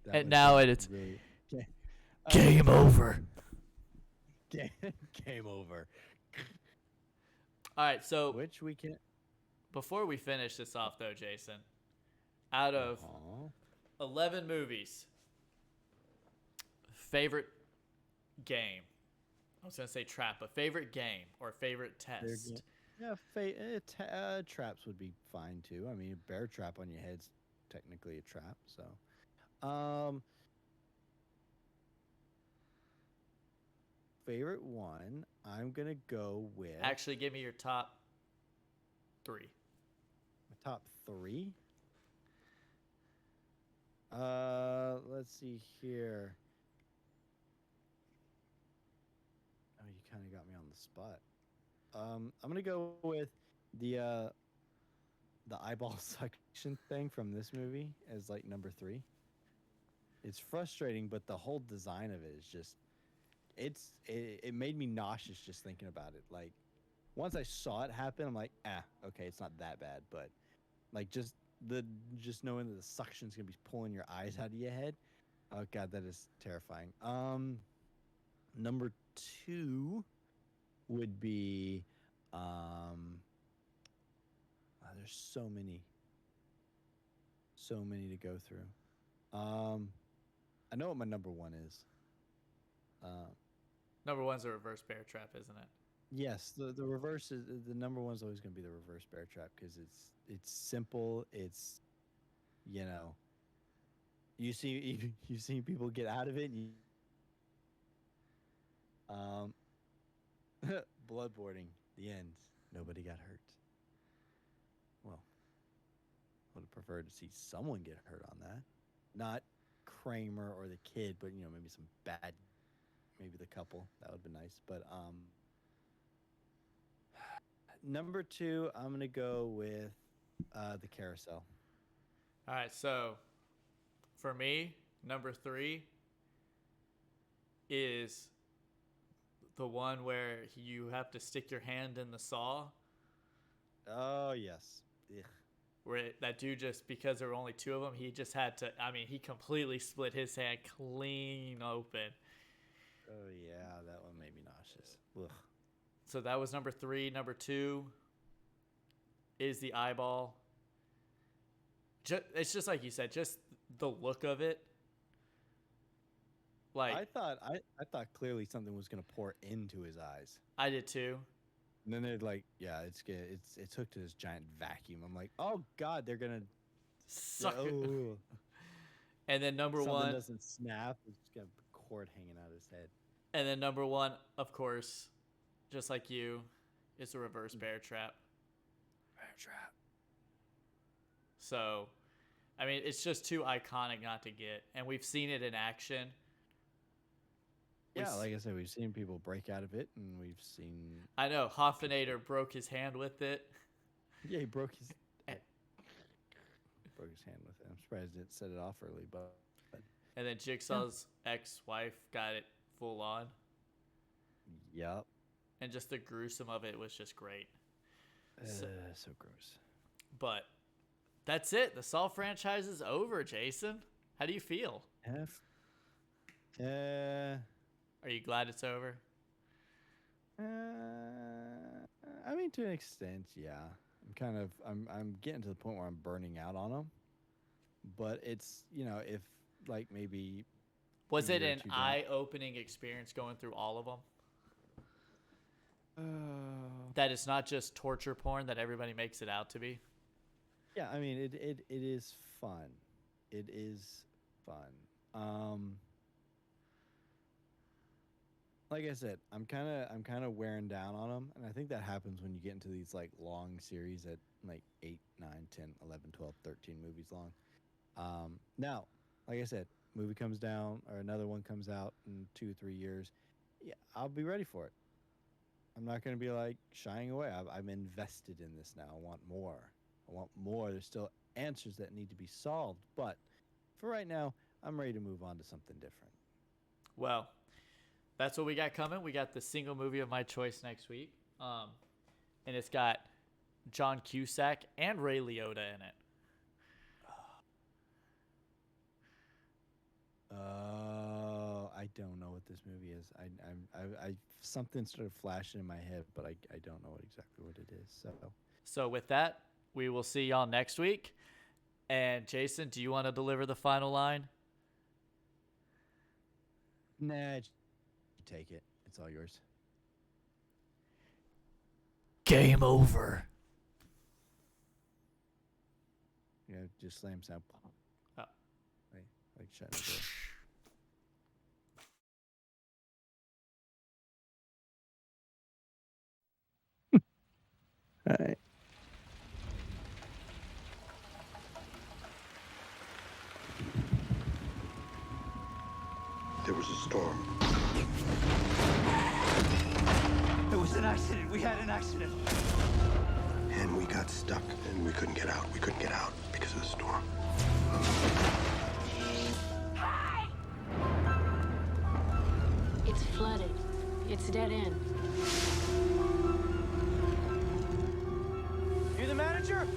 That And was now it's really, okay. Game over. Game, game over. all right. So Which we can. before we finish this off, though, Jason, out of Aw. 11 movies, favorite game. I was gonna say trap, but favorite game or favorite test. Yeah, traps would be fine too. I mean, a bear trap on your head's technically a trap. So, favorite one, I'm gonna go with Actually, give me your top 3. my top 3. Let's see here. Oh, you kind of got me on the spot. I'm gonna go with the eyeball suction thing from this movie as like number 3. It's frustrating, but the whole design of it is just it made me nauseous just thinking about it. Like once I saw it happen, I'm like, okay, it's not that bad, but like just knowing that the suction's gonna be pulling your eyes out of your head. Oh god, that is terrifying. Number 2 would be there's so many to go through. I know what my number 1 is. Number 1's a reverse bear trap, isn't it? Yes, the reverse is the number 1's always going to be the reverse bear trap because it's simple. It's you know you've seen people get out of it. Um, bloodboarding, the end. Nobody got hurt. Well, would have preferred to see someone get hurt on that, not Kramer or the kid, but maybe some bad, maybe the couple. That would be nice. But number 2, I'm gonna go with the carousel. All right. So for me, number 3 is the one where you have to stick your hand in the saw. Oh yes. Ugh. Where that dude just, because there were only 2 of them, he just had to. I mean, he completely split his hand clean open. Oh yeah, that one made me nauseous. Ugh. So that was number 3. Number 2 is the eyeball. It's just like you said, just the look of it. Like I thought clearly something was gonna pour into his eyes. I did too. And then they're like, yeah, it's hooked to this giant vacuum. I'm like, oh god, they're gonna Suck it. oh. And then number Something 1, doesn't snap. It's just got a cord hanging out of his head. and then number 1, of course, just like you, is a reverse bear trap. Bear trap. So, I mean, it's just too iconic not to get, and we've seen it in action. Yeah, like I said, we've seen people break out of it, and we've seen. I know Hoffinator broke his hand with it. Yeah, he broke his hand with it. I'm surprised he didn't set it off early, but And then Jigsaw's ex-wife got it full on, yep. and just the gruesome of it was just great. So gross. But that's it. The Saw franchise is over, Jason. How do you feel? Are you glad it's over? I mean, to an extent, yeah. I'm getting to the point where I'm burning out on them. But it's if like maybe Was a it year or an 2 down- eye-opening experience going through all of them? That it's not just torture porn that everybody makes it out to be. Yeah, I mean it is fun. It is fun. Like I said, I'm kind of wearing down on them, and I think that happens when you get into these like long series at like 8, 9, 10, 11, 12, 13 movies long. Now, like I said, movie comes down or another one comes out in 2, 3 years. Yeah, I'll be ready for it. I'm not going to be like shying away. I'm invested in this now. I want more. I want more. There's still answers that need to be solved, but for right now, I'm ready to move on to something different. Well, that's what we got coming. We got the single movie of my choice next week, and it's got John Cusack and Ray Liotta in it. I don't know what this movie is. I something started flashing in my head, but I don't know exactly what it is. So with that, we will see y'all next week. And Jason, do you want to deliver the final line? Nah, take it. It's all yours. Game over. Yeah, just slam sound. Oh. Like shut the door. All right. There was a storm. It was an accident. We had an accident. And we got stuck and we couldn't get out. We couldn't get out because of the storm. It's flooded. It's dead end. You the manager?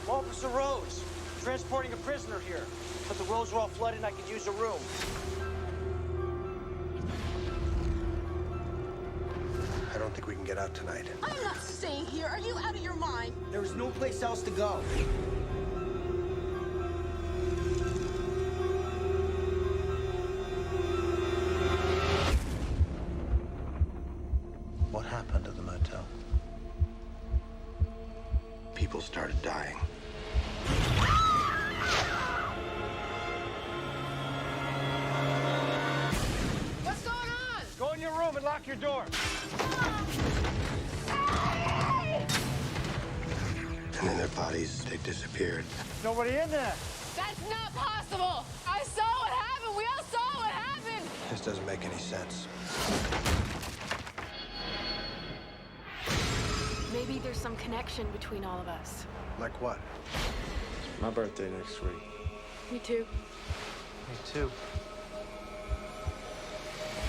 Officer Rose. Transporting a prisoner here. But the roads were all flooded and I could use a room. I don't think we can get out tonight. I'm not staying here. Are you out of your mind? There was no place else to go. What happened at the motel? People started dying. What's going on? Go in your room and lock your door. And then their bodies, they disappeared. Nobody in there. That's not possible. I saw what happened. We all saw what happened. This doesn't make any sense. Maybe there's some connection between all of us. Like what? My birthday next week. Me too. Me too.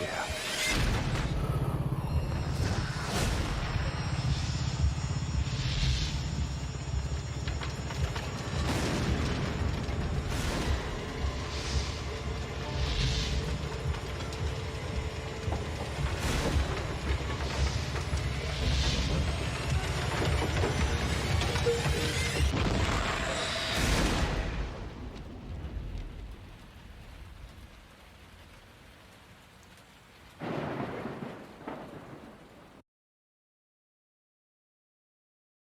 Yeah.